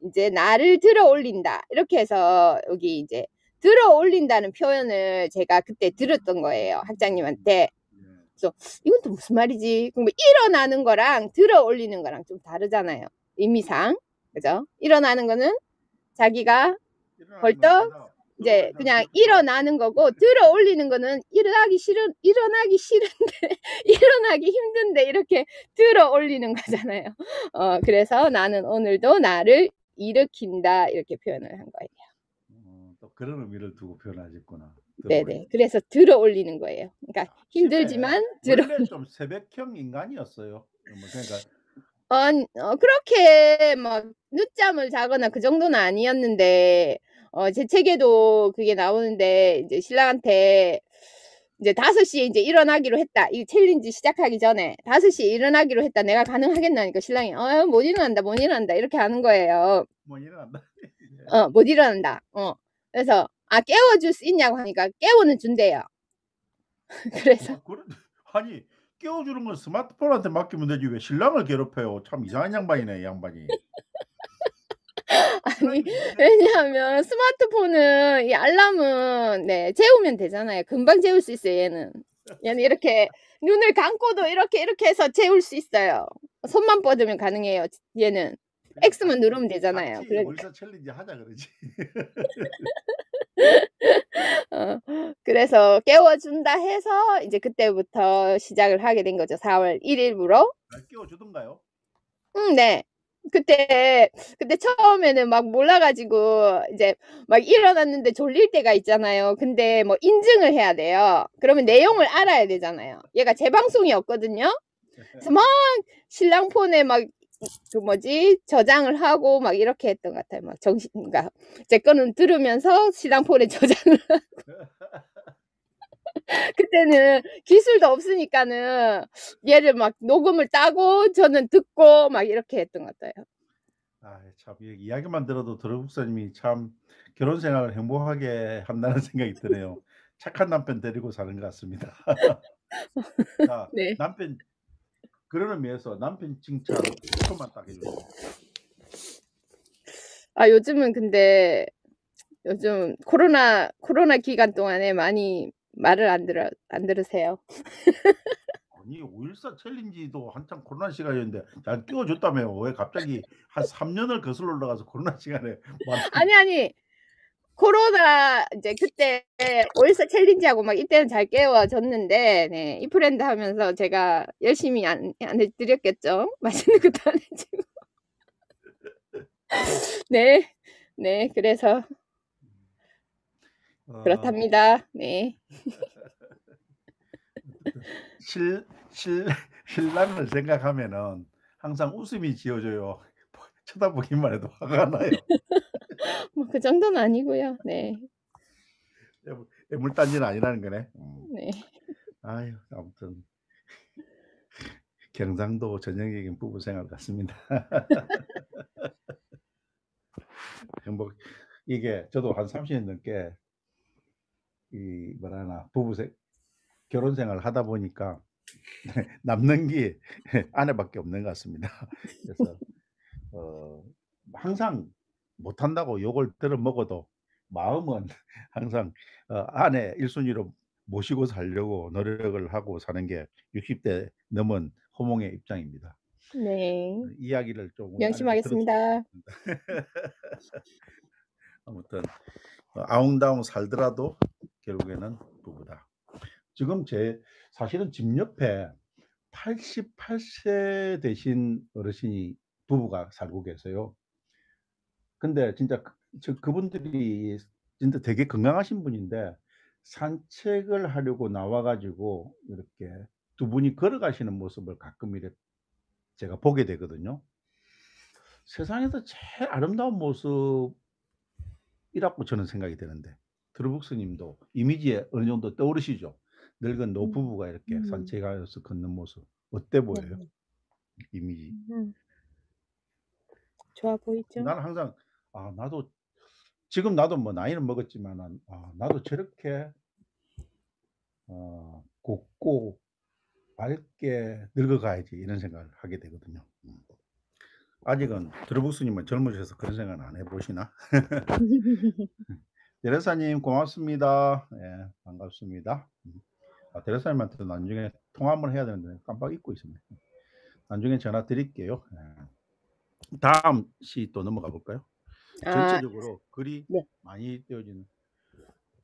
인제 '나를 들어 올린다.' 이렇게 해서 여기 이제 들어 올린다는 표현을 제가 그때 들었던 거예요, 학장님한테. 네. 그래서 '이건 또 무슨 말이지?' 그럼 일어나는 거랑 들어 올리는 거랑 좀 다르잖아요, 의미상. 그죠? 일어나는 거는 자기가 일어나는 건 벌떡 내가 들어 이제 일단 그냥 늙어서 일어나는 거고 들어 올리는 거는 일어나기 싫은데 일어나기 힘든데 이렇게 들어 올리는 거잖아요. 그래서 '나는 오늘도 나를 일으킨다.' 이렇게 표현을 한 거예요. 또 그런 의미를 두고 표현하셨구나. 들어 네네. 올린다. 그래서 들어 올리는 거예요. 그러니까 아침에 힘들지만 들어 원래 좀 새벽형 인간이었어요. 뭐 그러니까 그렇게 막 늦잠을 자거나 그 정도는 아니었는데 제 책에도 그게 나오는데 이제 신랑한테 이제 "5 시에 인제 일어나기로 했다. 이 챌린지 시작하기 전에 5 시에 일어나기로 했다. 내가 가능하겠나?" 하니까 신랑이 못 일어난다, 못 일어난다." 이렇게 하는 거예요. 뭐 일어난다. 예. "못 일어난다." 그래서 깨워 줄 수 있냐고 하니까 깨워는 준대요. 그래서 그런 아니 깨워 주는 건 스마트폰한테 맡기면 되지 왜 신랑을 괴롭혀요. 참 이상한 양반이네 이 양반이. 아니 신랑이 문제가 있다고. 왜냐하면 스마트폰은 이 알람은 네 재우면 되잖아요. 금방 재울 수 있어요 얘는. 얘는 이렇게 눈을 감고도 이렇게 해서 재울 수 있어요. 손만 뻗으면 가능해요 얘는. 그냥 X만 누르면 되잖아요. 같이 그러니까 월세 챌린지 하자 그러지. 어 그래서 깨워 준다 해서 이제 그때부터 시작을 하게 된 거죠 4월 1 일부로. 깨워 주던가요? 네. 그때 처음에는 막 몰라 가지고 이제 막 일어났는데 졸릴 때가 있잖아요. 근데 뭐 인증을 해야 돼요. 그러면 내용을 알아야 되잖아요. 얘가 재방송이 없거든요. 그래서 막 신랑 폰에 막 그 뭐지? 저장을 하고 막 이렇게 했던 것 같아요. 막 그러니까 제 거는 들으면서 신랑 폰에 저장을 그때는 기술도 없으니까는 얘를 막 녹음을 따고 저는 듣고 막 이렇게 했던 것 같아요. 아 참 이야기만 들어도 드러 목사님이 참 결혼 생활을 행복하게 한다는 생각이 드네요. 착한 남편 데리고 사는 것 같습니다. 자 네. 남편 그런 의미에서 남편 칭찬 5 초만 딱 해 주세요. 아 요즘은 근데 요즘 코로나 기간 동안에 많이 말을 안 들으세요. 아니 5.14 챌린지도 한참 코로나 시간이었는데 잘 끼워 줬다며요. 왜 갑자기 한 3 년을 거슬러 올라가서 코로나 시간에 말을 아니 코로나 인제 그때 5.14 챌린지하고 막 이때는 잘 깨워 줬는데 네 이 프렌드 하면서 제가 열심히 안 해 드렸겠죠. 맛있는 것도 안 해 주고. 네. 네. 그래서 어 그렇답니다. 네. 어쨌든 실 실 신랑을 생각하면은 항상 웃음이 지어져요. 쳐다보기만 해도 화가 나요. 뭐 그 정도는 아니고요. 네. 애물단지는 아니라는 거네. 네. 아유 아무튼 경상도 전형적인 부부 생활 같습니다. 행복 이게 저도 한 30년 넘게 이 뭐라 하나 부부 생 결혼 생활을 하다 보니까 남는 게 아내밖에 없는 것 같습니다. 그래서 어 항상 못한다고 욕을 들어 먹어도 마음은 항상 아내 1 순위로 모시고 살려고 노력을 하고 사는 게 60대 넘은 호몽의 입장입니다. 네. 이야기를 좀 우리 아내도 들었으면 명심하겠습니다. 좋겠습니다. 아무튼 아웅다웅 살더라도 결국에는 부부다. 지금 제 사실은 집 옆에 88세 되신 어르신이 부부가 살고 계세요. 근데 진짜 그분들이 진짜 되게 건강하신 분인데 산책을 하려고 나와 가지고 이렇게 두 분이 걸어가시는 모습을 가끔 이렇게 제가 보게 되거든요. 세상에서 제일 아름다운 모습이라고 저는 생각이 되는데 트루북 스님도 이미지에 어느 정도 떠오르시죠? 늙은 음. 노부부가 이렇게 음. 산책하면서 걷는 모습 어때 보여요? 네. 이미지. 음. 좋아 보이죠? 나는 항상 나도 지금 나도 뭐 나이는 먹었지만은 '나도 저렇게 곱고 밝게 늙어가야지.' 이런 생각을 하게 되거든요. 아직은 드러북스님은 젊으셔서 그런 생각은 안 해 보시나? 대리사님 고맙습니다. 예 반갑습니다. 대리사님한테도 나중에 통화 한번 해야 되는데 깜빡 잊고 있었네. 나중에 전화 드릴게요. 예. 다음 시 또 넘어가 볼까요? 아 전체적으로 글이 네. 많이 띄어지는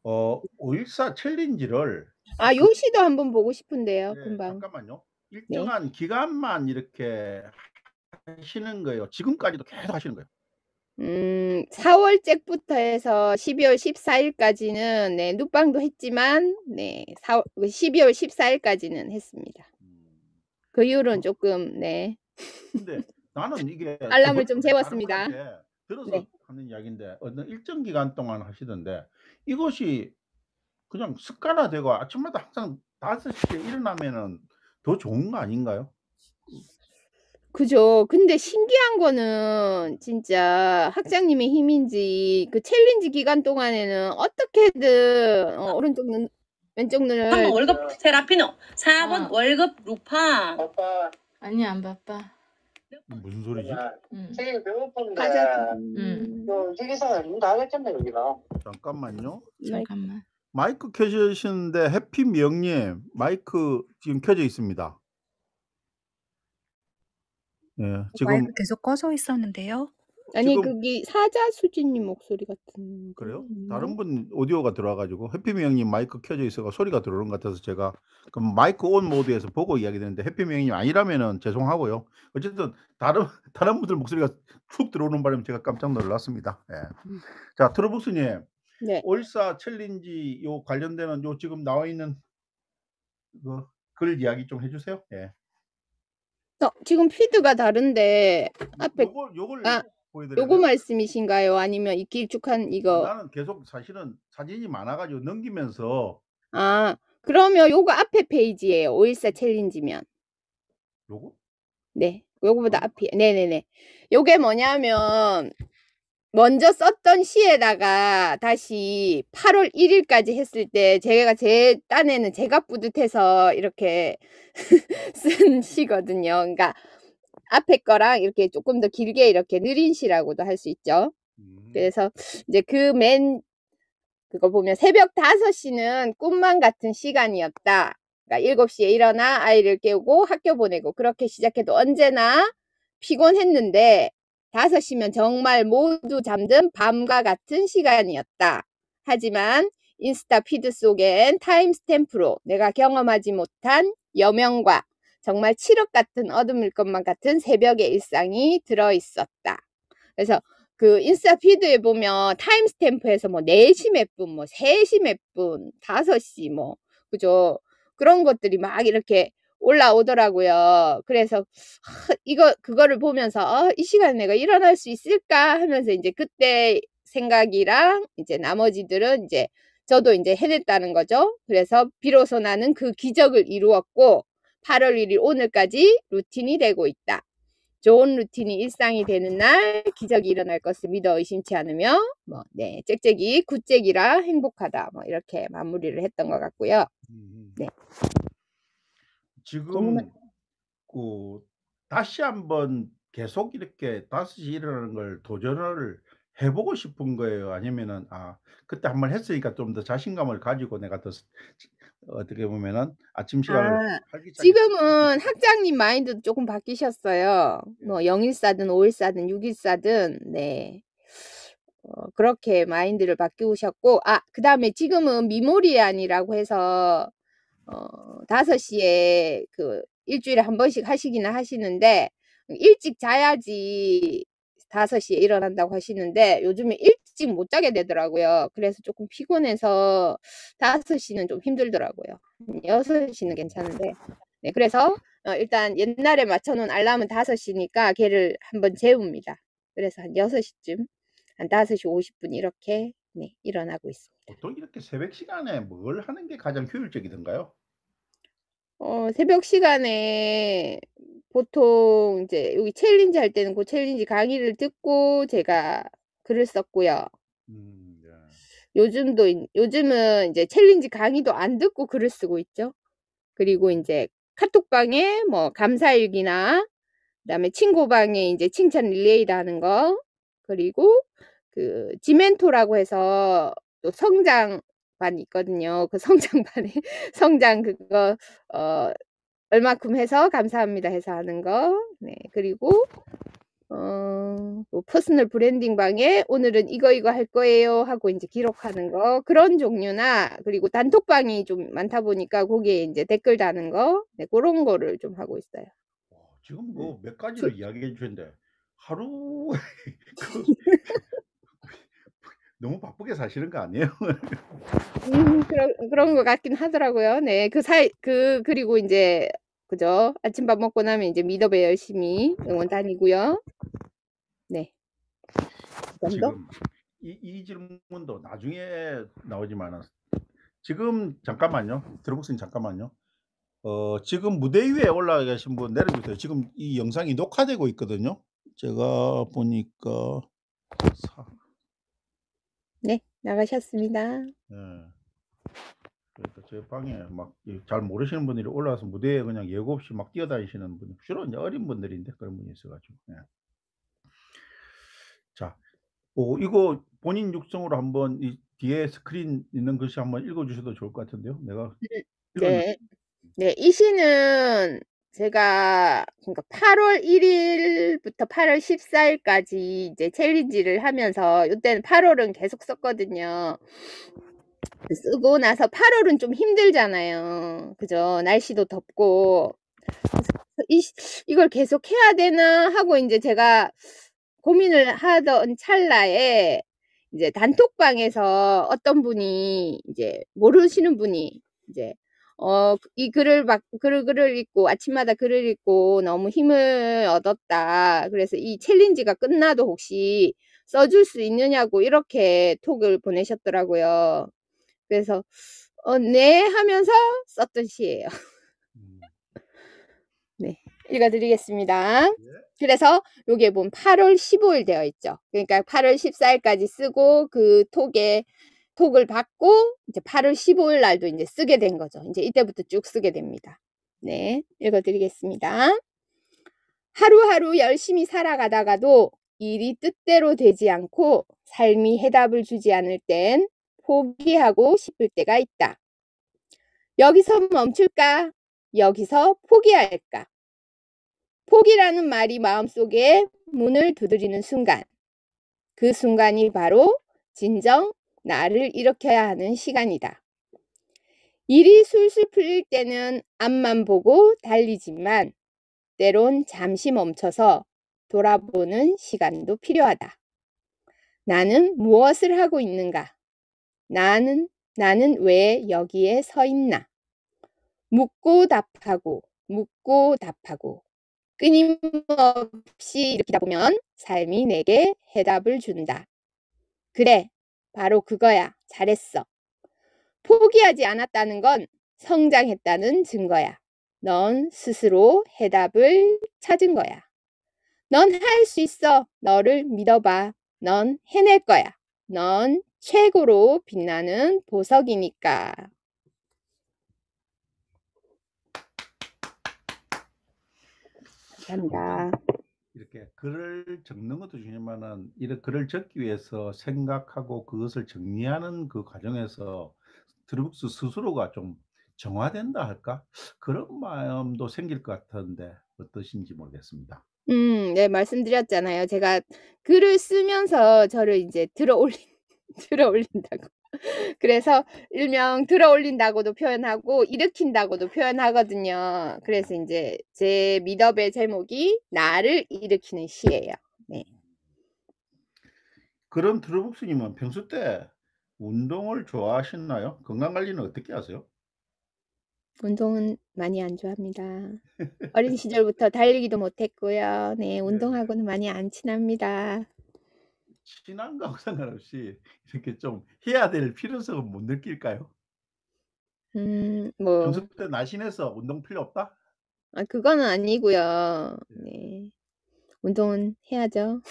5.14 챌린지를 아 그 요시도 한번 보고 싶은데요 네 금방. 잠깐만요. 네. 일정한 기간만 이렇게 하시는 거예요? 지금까지도 계속 하시는 거예요? 4 월째부터 해서 12월 14 일까지는 네 눕방도 했지만 네 12월 14 일까지는 했습니다. 음. 그 이후로는 그 쪼끔 네 근데 나는 이게 알람을 좀 어디서 다른 재웠습니다. 분한테 들어서 네. 하는 이야기인데 어느 일정 기간 동안 하시던데 이것이 그냥 습관화되고 아침마다 항상 5 시에 일어나면은 더 좋은 거 아닌가요? 그죠. 근데 신기한 거는 진짜 학장님의 힘인지 그 챌린지 기간 동안에는 어떻게든 오른쪽 눈 왼쪽 3번 눈을 월급 세라피노, 4번 아. 월급 루파. 아빠, 아니 안 바빠. 무슨 소리지? 되게 배고픈데, 과자 여기서 문 닫았잖아, 여기가. 잠깐만요. 마이 잠깐만. 마이크 켜주시는데 해피미영님 마이크 지금 켜져 있습니다. 예. 지금 마이크 계속 꺼져 있었는데요. 아니 지금 거기 사자수지님 목소리 같은데 그래요? 아닌가? 다른 분 오디오가 들어와 가지고 해피미 형님 마이크 켜져 있어가 소리가 들어오는 것 같아서 제가 그럼 마이크 온 모드에서 보고 이야기드렸는데 해피미 형님 아니라면은 죄송하고요. 어쨌든 다른 다른 분들 목소리가 툭 들어오는 바람에 제가 깜짝 놀랐습니다. 예. 음. 자 트러북스 님 네. 올사 챌린지 요 관련되는 요 지금 나와 있는 그 글 이야기 좀 해 주세요. 예. 지금 피드가 다른데 앞에 요걸 아, 보여드려야 요거 돼요? 말씀이신가요? 아니면 이 길쭉한 이거? 나는 계속 사실은 사진이 많아 가지고 넘기면서 그러면 요거 앞에 페이지예요. 514 챌린지면. 요거? 네. 요거보다 어? 앞이 네네네. 요게 뭐냐면 먼저 썼던 시에다가 다시 8월 1일까지 했을 때 제가 제 딴에는 제가 뿌듯해서 이렇게 쓴 시거든요. 그러니까 앞에 거랑 이렇게 조금 더 길게 이렇게 느린 시라고도 할 수 있죠. 그래서 이제 그거 보면 새벽 5시는 꿈만 같은 시간이었다. 그러니까 7시에 일어나 아이를 깨우고 학교 보내고 그렇게 시작해도 언제나 피곤했는데 5시면 정말 모두 잠든 밤과 같은 시간이었다. 하지만 인스타 피드 속엔 타임스탬프로 내가 경험하지 못한 여명과 정말 칠흑 같은 어둠일 것만 같은 새벽의 일상이 들어있었다. 그래서 그 인스타 피드에 보면 타임스탬프에서 뭐 4시 몇 분, 뭐 3시 몇 분, 5시 뭐 그죠? 그런 것들이 막 이렇게 올라오더라고요. 그래서 그거를 보면서 이 시간에 내가 일어날 수 있을까 하면서 이제 그때 생각이랑 이제 나머지들은 이제 저도 이제 해냈다는 거죠. 그래서 비로소 나는 그 기적을 이루었고 8월 1일 오늘까지 루틴이 되고 있다. 좋은 루틴이 일상이 되는 날 기적이 일어날 것을 믿어 의심치 않으며 짹짹이 굿짹이라 행복하다 이렇게 마무리를 했던 것 같고요. 네. 지금 다시 한번 계속 이렇게 5시 일어나는 걸 도전을 해보고 싶은 거예요? 아니면은 그때 한번 했으니까 좀 더 자신감을 가지고 내가 더 어떻게 보면은 아침 시간을 활기차게 지금은 학장님 마인드도 조금 바뀌셨어요. 뭐 014든 514든 614든 네. 그렇게 마인드를 바꾸셨고 그 다음에 지금은 미모리안이라고 해서 5시에 그 일주일에 한 번씩 하시기는 하시는데 일찍 자야지 5시에 일어난다고 하시는데 요즘에 일찍 못 자게 되더라고요. 그래서 조금 피곤해서 5시는 좀 힘들더라고요. 6시는 괜찮은데 네, 그래서 일단 옛날에 맞춰놓은 알람은 5시니까 걔를 한번 재웁니다. 그래서 한 6시쯤 한 5시 50분 이렇게 네, 일어나고 있습니다. 보통 이렇게 새벽 시간에 뭘 하는 게 가장 효율적이던가요? 새벽 시간에 보통 이제 여기 챌린지 할 때는 그 챌린지 강의를 듣고 제가 글을 썼고요. 네. 요즘은 이제 챌린지 강의도 안 듣고 글을 쓰고 있죠. 그리고 이제 카톡방에 뭐 감사일기나 그다음에 친구방에 이제 칭찬 릴레이를 하는 거 그리고 그 지멘토라고 해서 또 성장반이 있거든요. 그 성장반에 성장 그거 얼마큼 해서 감사합니다 해서 하는 거. 네. 그리고 뭐 퍼스널 브랜딩 방에 오늘은 이거 할 거예요 하고 이제 기록하는 거 그런 종류나 그리고 단톡방이 좀 많다 보니까 거기에 이제 댓글 다는 거 네, 그런 거를 좀 하고 있어요. 지금 뭐 몇 가지를 이야기해 주셨는데 하루 너무 바쁘게 사시는 거 아니에요? 그런 것 같긴 하더라고요. 네. 그리고 이제 그죠? 아침밥 먹고 나면 이제 미더베 열심히 응원 다니고요. 네. 그 정도? 지금 이 질문도 나중에 나오지만은 지금 잠깐만요. 들어보세요. 잠깐만요. 지금 무대 위에 올라가 계신 분 내려주세요. 지금 이 영상이 녹화되고 있거든요. 제가 보니까 네. 나가셨습니다. 예. 그러니까 제 방에 막 잘 모르시는 분들이 올라와서 무대에 그냥 예고 없이 막 뛰어다니시는 분, 주로 이제 어린 분들인데 그런 분이 있어가지고. 예. 자, 이거 본인 육성으로 한번 이 뒤에 스크린 있는 글씨 한번 읽어주셔도 좋을 것 같은데요. 내가 네. 네. 이 시는 제가 그러니까 8월 1일부터 8월 14일까지 이제 챌린지를 하면서 이때는 8월은 계속 썼거든요. 쓰고 나서 8월은 좀 힘들잖아요. 그죠? 날씨도 덥고. 그래서 이걸 계속 해야 되나 하고 이제 제가 고민을 하던 찰나에 이제 단톡방에서 어떤 분이 이제 모르시는 분이 이제 이 글을 읽고 아침마다 글을 읽고 너무 힘을 얻었다. 그래서 이 챌린지가 끝나도 혹시 써줄 수 있느냐고 이렇게 톡을 보내셨더라고요. 그래서 네 하면서 썼던 시예요. 네, 읽어드리겠습니다. 그래서 여기에 보면 8월 15일 되어 있죠. 그러니까 8월 14일까지 쓰고 그 톡을 받고 이제 8월 15일 날도 이제 쓰게 된 거죠. 이제 이때부터 쭉 쓰게 됩니다. 네, 읽어드리겠습니다. 하루하루 열심히 살아가다가도 일이 뜻대로 되지 않고 삶이 해답을 주지 않을 땐 포기하고 싶을 때가 있다. 여기서 멈출까? 여기서 포기할까? 포기라는 말이 마음속에 문을 두드리는 순간, 그 순간이 바로 진정 나를 일으켜야 하는 시간이다. 일이 술술 풀릴 때는 앞만 보고 달리지만 때론 잠시 멈춰서 돌아보는 시간도 필요하다. 나는 무엇을 하고 있는가? 나는 왜 여기에 서 있나? 묻고 답하고 끊임없이 일으키다 보면 삶이 내게 해답을 준다. 그래, 바로 그거야. 잘했어. 포기하지 않았다는 건 성장했다는 증거야. 넌 스스로 해답을 찾은 거야. 넌 할 수 있어. 너를 믿어봐. 넌 해낼 거야. 넌 최고로 빛나는 보석이니까. 감사합니다. 이렇게 글을 적는 것도 중요하지만은 이런 글을 적기 위해서 생각하고 그것을 정리하는 그 과정에서 드루북스 스스로가 좀 정화된다 할까? 그런 마음도 생길 것 같은데 어떠신지 모르겠습니다. 네, 말씀드렸잖아요. 제가 글을 쓰면서 저를 이제 들어올린다고. 그래서 일명 들어올린다고도 표현하고 일으킨다고도 표현하거든요. 그래서 이제 제 미더벨 제목이 나를 일으키는 시예요. 네. 그럼 드루북스님은 평소 때 운동을 좋아하시나요? 건강 관리는 어떻게 하세요? 운동은 많이 안 좋아합니다. 어린 시절부터 달리기도 못했고요. 네, 운동하고는 많이 안 친합니다. 친한 거하고 상관없이 이렇게 좀 해야 될 필요성은 못 느낄까요? 뭐 평소 때 날씬해서 운동 필요 없다? 그거는 아니고요. 네, 운동은 해야죠.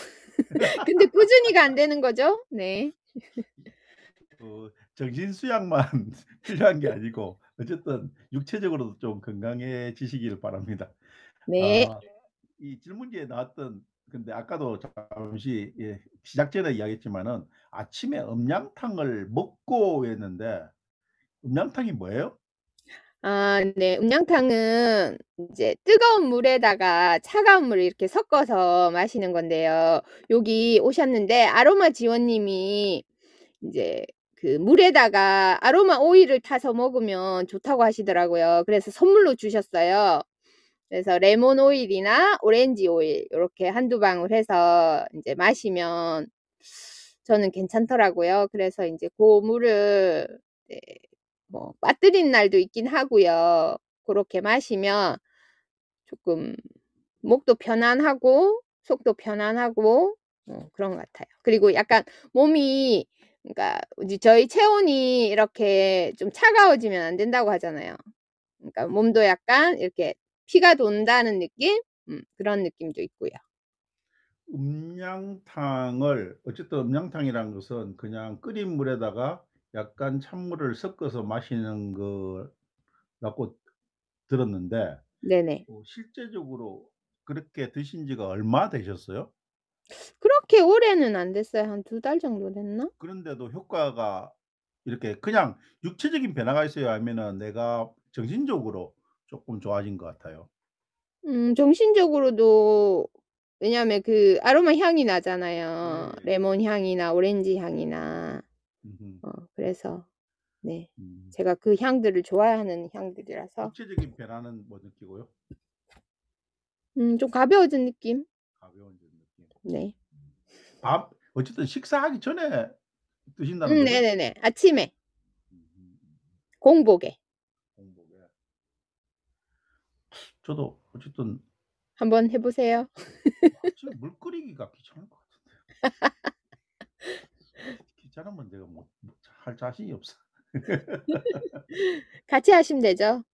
근데 꾸준히가 안 되는 거죠. 네. 정신 수양만 필요한 게 아니고 어쨌든 육체적으로도 좀 건강해지시길 바랍니다. 네. 이 질문지에 나왔던 근데 아까도 잠시 시작 전에 이야기했지만은 아침에 음양탕을 먹고 했는데 음양탕이 뭐예요? 네. 음양탕은 이제 뜨거운 물에다가 차가운 물을 이렇게 섞어서 마시는 건데요. 여기 오셨는데 아로마 지원님이 이제 그 물에다가 아로마 오일을 타서 먹으면 좋다고 하시더라고요. 그래서 선물로 주셨어요. 그래서 레몬 오일이나 오렌지 오일 요렇게 한두 방울 해서 이제 마시면 저는 괜찮더라고요. 그래서 이제 그 물을 네, 뭐 빠뜨린 날도 있긴 하고요. 그렇게 마시면 조금 목도 편안하고 속도 편안하고 그런 것 같아요. 그리고 약간 몸이 그러니까 이제 저희 체온이 이렇게 좀 차가워지면 안 된다고 하잖아요. 그러니까 몸도 약간 이렇게 피가 돈다는 느낌? 그런 느낌도 있고요. 음양탕을 어쨌든 음양탕이라는 것은 그냥 끓인 물에다가 약간 찬물을 섞어서 마시는 거라고 들었는데 네네. 실제적으로 그렇게 드신 지가 얼마 되셨어요? 그렇게 오래는 안 됐어요. 한 2달 정도 됐나? 그런데도 효과가 이렇게 그냥 육체적인 변화가 있어요? 아니면은 내가 정신적으로 조금 좋아진 것 같아요? 정신적으로도 왜냐하면 그 아로마 향이 나잖아요. 예. 레몬 향이나 오렌지 향이나. 음음. 그래서 네. 음. 제가 그 향들을 좋아하는 향들이라서 육체적인 변화는 뭐 느끼고요? 좀 가벼워진 느낌? 가벼워진 느낌. 네. 어쨌든 식사하기 전에 드신다는 거죠? 네네네. 아침에 음. 공복에. 공복에. 저도 어쨌든 한번 해 보세요. 지금 물 끓이기가 귀찮을 것 같은데. 귀찮으면 내가 뭐 할 자신이 없어. 같이 하시면 되죠.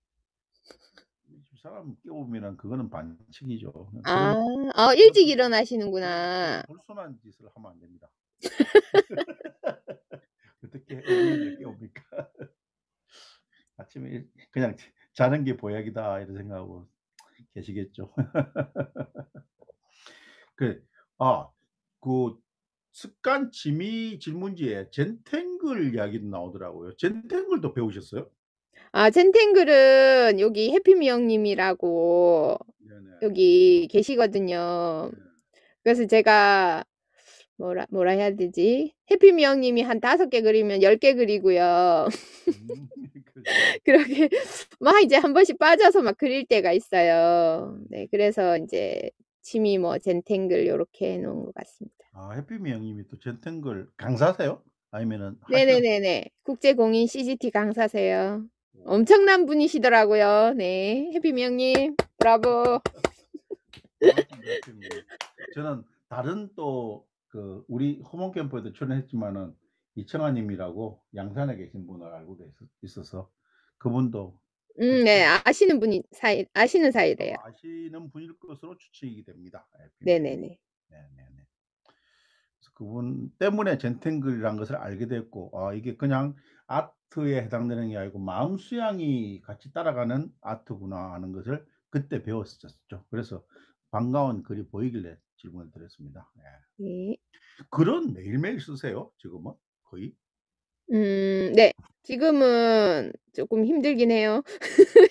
사람 깨우면은 그거는 반칙이죠. 아. 그런 일찍 그런 일어나시는구나. 불순한 짓을 하면 안 됩니다. 어떻게 어린이를 깨웁니까? 아침에 그냥 자는 게 보약이다 이런 생각하고 계시겠죠. 그 그 습관 취미 질문지에 젠탱글 이야기도 나오더라고요. 젠탱글도 배우셨어요? 젠탱글은 여기 해피미 형님이라고 네네. 여기 계시거든요. 네. 그래서 제가 뭐라 해야 되지? 해피미 형님이 한 5개 그리면 10개 그리고요. 그렇죠. 그렇게 막 이제 한 번씩 빠져서 막 그릴 때가 있어요. 네, 그래서 인제 취미 젠탱글 요렇게 해 놓은 것 같습니다. 해피미 형님이 또 젠탱글 강사세요? 아니면은 네네네네. 국제공인 CGT 강사세요. 오. 엄청난 분이시더라고요. 네. 해피미 형님 브라보. 고맙습니다, 해피미. 저는 다른 또 우리 호몬 캠프에도 출연했지만은 이청아 님이라고 양산에 계신 분을 알고 있어서 그분도 네. 아시는 사이래요. 아시는 분일 것으로 추측이 됩니다. 네네네. 네네네. 그래서 그분 때문에 젠탱글이라는 것을 알게 됐고 이게 그냥 아트에 해당되는 게 아니고 마음 수양이 같이 따라가는 아트구나 하는 것을 그때 배웠었죠. 그래서 반가운 글이 보이길래 질문을 드렸습니다. 네. 네. 글은 매일매일 쓰세요? 지금은 거의? 네. 지금은 쪼끔 힘들긴 해요.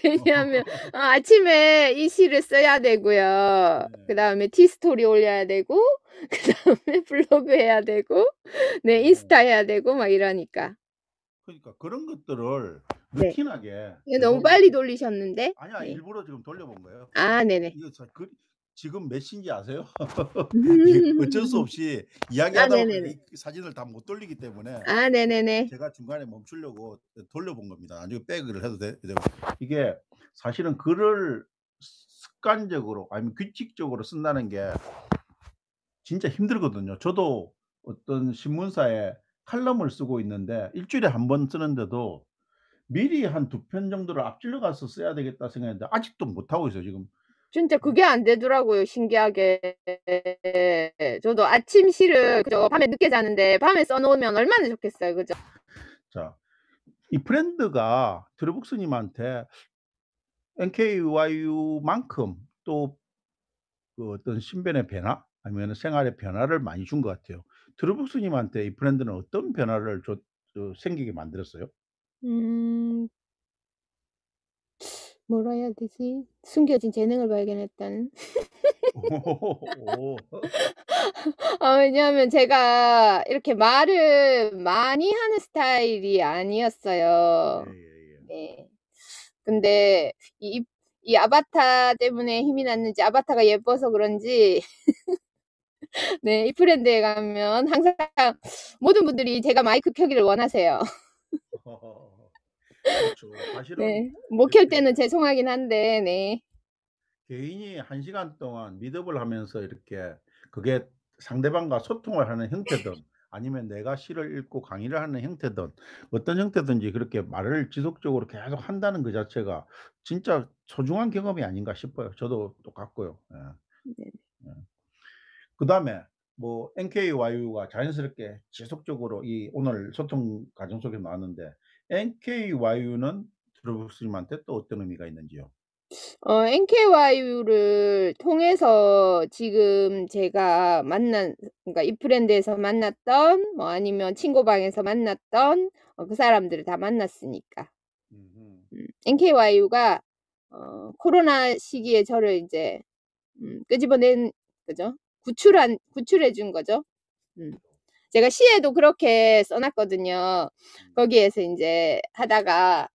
왜냐하면 아침에 이 시를 써야 되고요. 네. 그다음에 티스토리 올려야 되고 그다음에 블로그 해야 되고 네, 인스타 해야 되고 막 이러니까. 그러니까 그런 것들을 네. 루틴하게 이거 너무 빨리 돌리셨는데. 아니야, 네. 일부러 지금 돌려본 거예요. 네네. 이거 지금 몇 시인지 아세요? 이게 어쩔 수 없이 이야기하다 보면 네네네. 이 사진을 다 못 돌리기 때문에 네네네. 제가 중간에 멈추려고 돌려본 겁니다. 나중에 백을 해도 되고. 이게 사실은 글을 습관적으로 아니면 규칙적으로 쓴다는 게 진짜 힘들거든요. 저도 어떤 신문사에 칼럼을 쓰고 있는데 일주일에 한 번 쓰는데도 미리 한 2편 정도를 앞질러 가서 써야 되겠다 생각했는데 아직도 못하고 있어요 지금. 진짜 그게 안 되더라고요, 신기하게. 저도 아침 시를 밤에 늦게 자는데 밤에 써 놓으면 얼마나 좋겠어요. 그죠? 자, 이 브랜드가 드루북스 님한테 NKYU만큼 또 어떤 신변의 변화 아니면은 생활의 변화를 많이 준 것 같아요. 드루북스 님한테 이 브랜드는 어떤 변화를 생기게 만들었어요? 음. 뭐라 해야 되지? 숨겨진 재능을 발견했다는. 오. 왜냐하면 제가 이렇게 말을 많이 하는 스타일이 아니었어요. 예예예. 네. 근데 이 아바타 때문에 힘이 났는지 아바타가 예뻐서 그런지 네, 이 브랜드에 가면 항상 모든 분들이 제가 마이크 켜기를 원하세요. 그렇죠. 사실은 네. 못 켤 이렇게 때는 죄송하긴 한데 네. 개인이 1시간 동안 미드업을 하면서 이렇게 그게 상대방과 소통을 하는 형태든 아니면 내가 시를 읽고 강의를 하는 형태든 어떤 형태든지 그렇게 말을 지속적으로 계속 한다는 그 자체가 진짜 소중한 경험이 아닌가 싶어요. 저도 똑같고요. 예. 네. 예. 그다음에 NKYU가 자연스럽게 지속적으로 이 오늘 소통 과정 속에 나왔는데 NKYU는 드루북스 님한테 또 어떤 의미가 있는지요? NKYU를 통해서 지금 제가 그러니까 이 브랜드에서 만났던 아니면 친구방에서 만났던 그 사람들을 다 만났으니까. 음음. NKYU가 코로나 시기에 저를 이제 끄집어낸 그죠? 구출해 준 거죠. 제가 시에도 그렇게 써 놨거든요. 거기에서 인제 하다가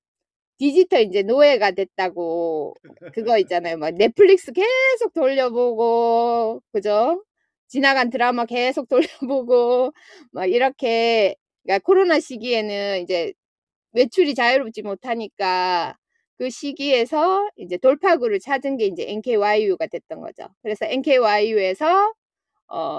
디지털 인제 노예가 됐다고 그거 있잖아요. 막 넷플릭스 계속 돌려보고 그죠? 지나간 드라마 계속 돌려보고 막 이렇게 그러니까 코로나 시기에는 이제 외출이 자유롭지 못하니까 그 시기에서 이제 돌파구를 찾은 게 이제 NKYU가 됐던 거죠. 그래서 NKYU에서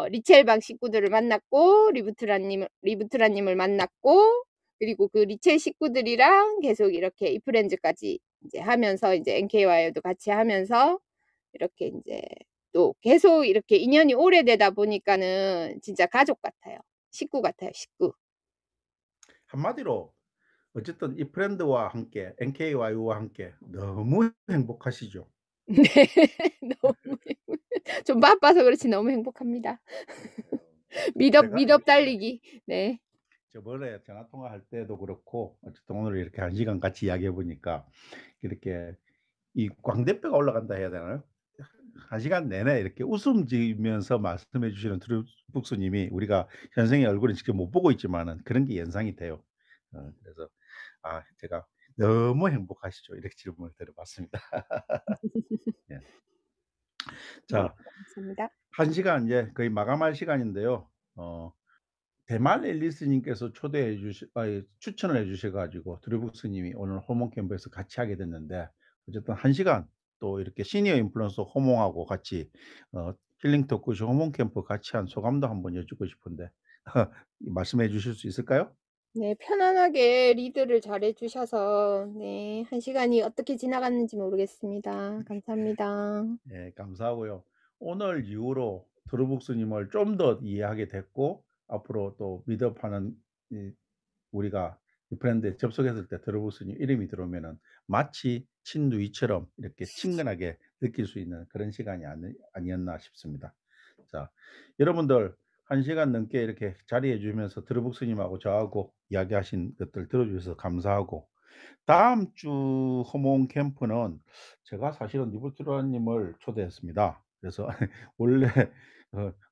리첼방 식구들을 만났고 리부트라님을 만났고 그리고 그 리첼 식구들이랑 계속 이렇게 이프렌즈까지 이제 하면서 이제 NKYU도 같이 하면서 이렇게 이제 또 계속 이렇게 인연이 오래되다 보니까는 진짜 가족 같아요. 식구 같아요, 식구. 한마디로 어쨌든 이 프렌드와 함께 NKYU와 함께 너무 행복하시죠? 네. 너무 좀 바빠서 그렇지 너무 행복합니다. 제가 미덥 이렇게 달리기. 네. 저번에 전화 통화할 때도 그렇고 어쨌든 오늘 이렇게 1시간 같이 이야기해 보니까 이렇게 이 광대뼈가 올라간다 해야 되나요? 1시간 내내 이렇게 웃음 지으면서 말씀해 주시는 트루북스 님이 우리가 현생의 얼굴은 직접 못 보고 있지만은 그런 게 연상이 돼요. 그래서 제가 "너무 행복하시죠?" 이렇게 질문을 드려 봤습니다. 예. 네. 자, 감사합니다. 1시간 이제 거의 마감할 시간인데요. 대만 앨리스 님께서 추천을 해 주셔 가지고 드루북스 님이 오늘 호몽 캠프에서 같이 하게 됐는데 어쨌든 1시간 또 이렇게 시니어 인플루언서 호몽하고 같이 힐링 토크쇼 호몽 캠프 같이 한 소감도 한번 여쭙고 싶은데 말씀해 주실 수 있을까요? 네. 편안하게 리드를 잘해 주셔서 네 1시간이 어떻게 지나갔는지 모르겠습니다. 감사합니다. 네, 감사하고요. 오늘 이후로 드루북스 님을 좀 더 이해하게 됐고 앞으로 또 미드업하는 우리가 이 브랜드에 접속했을 때 드루북스 님 이름이 들어오면은 마치 친누이처럼 이렇게 친근하게 느낄 수 있는 그런 시간이 아니었나 싶습니다. 자, 여러분들 1시간 넘게 이렇게 자리해 주면서 드루북스 님하고 저하고 이야기하신 것들 들어 주셔서 감사하고 다음 주 호몽 캠프는 제가 사실은 리부트라 님을 초대했습니다. 그래서 원래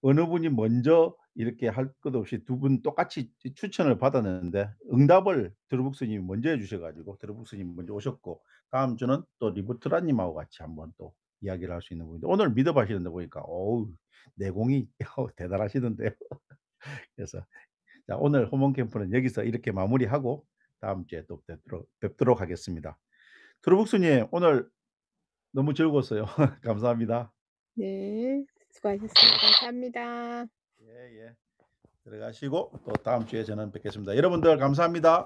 어느 분이 먼저 이렇게 할 것 없이 두 분 똑같이 추천을 받았는데 응답을 드루북스 님이 먼저 해 주셔 가지고 드루북스 님이 먼저 오셨고 다음 주는 또 리부트라 님하고 같이 한번 또 이야기를 할 수 있는 부분인데 오늘 미드업 하시는데 보니까 어우 내공이 대단하시던데요. 그래서 자, 오늘 호몽 캠프는 여기서 이렇게 마무리하고 다음 주에 또 뵙도록 하겠습니다. 드루북스 님 오늘 너무 즐거웠어요. 감사합니다. 네. 수고하셨습니다. 감사합니다. 예예. 들어가시고 또 다음 주에 저는 뵙겠습니다. 여러분들 감사합니다.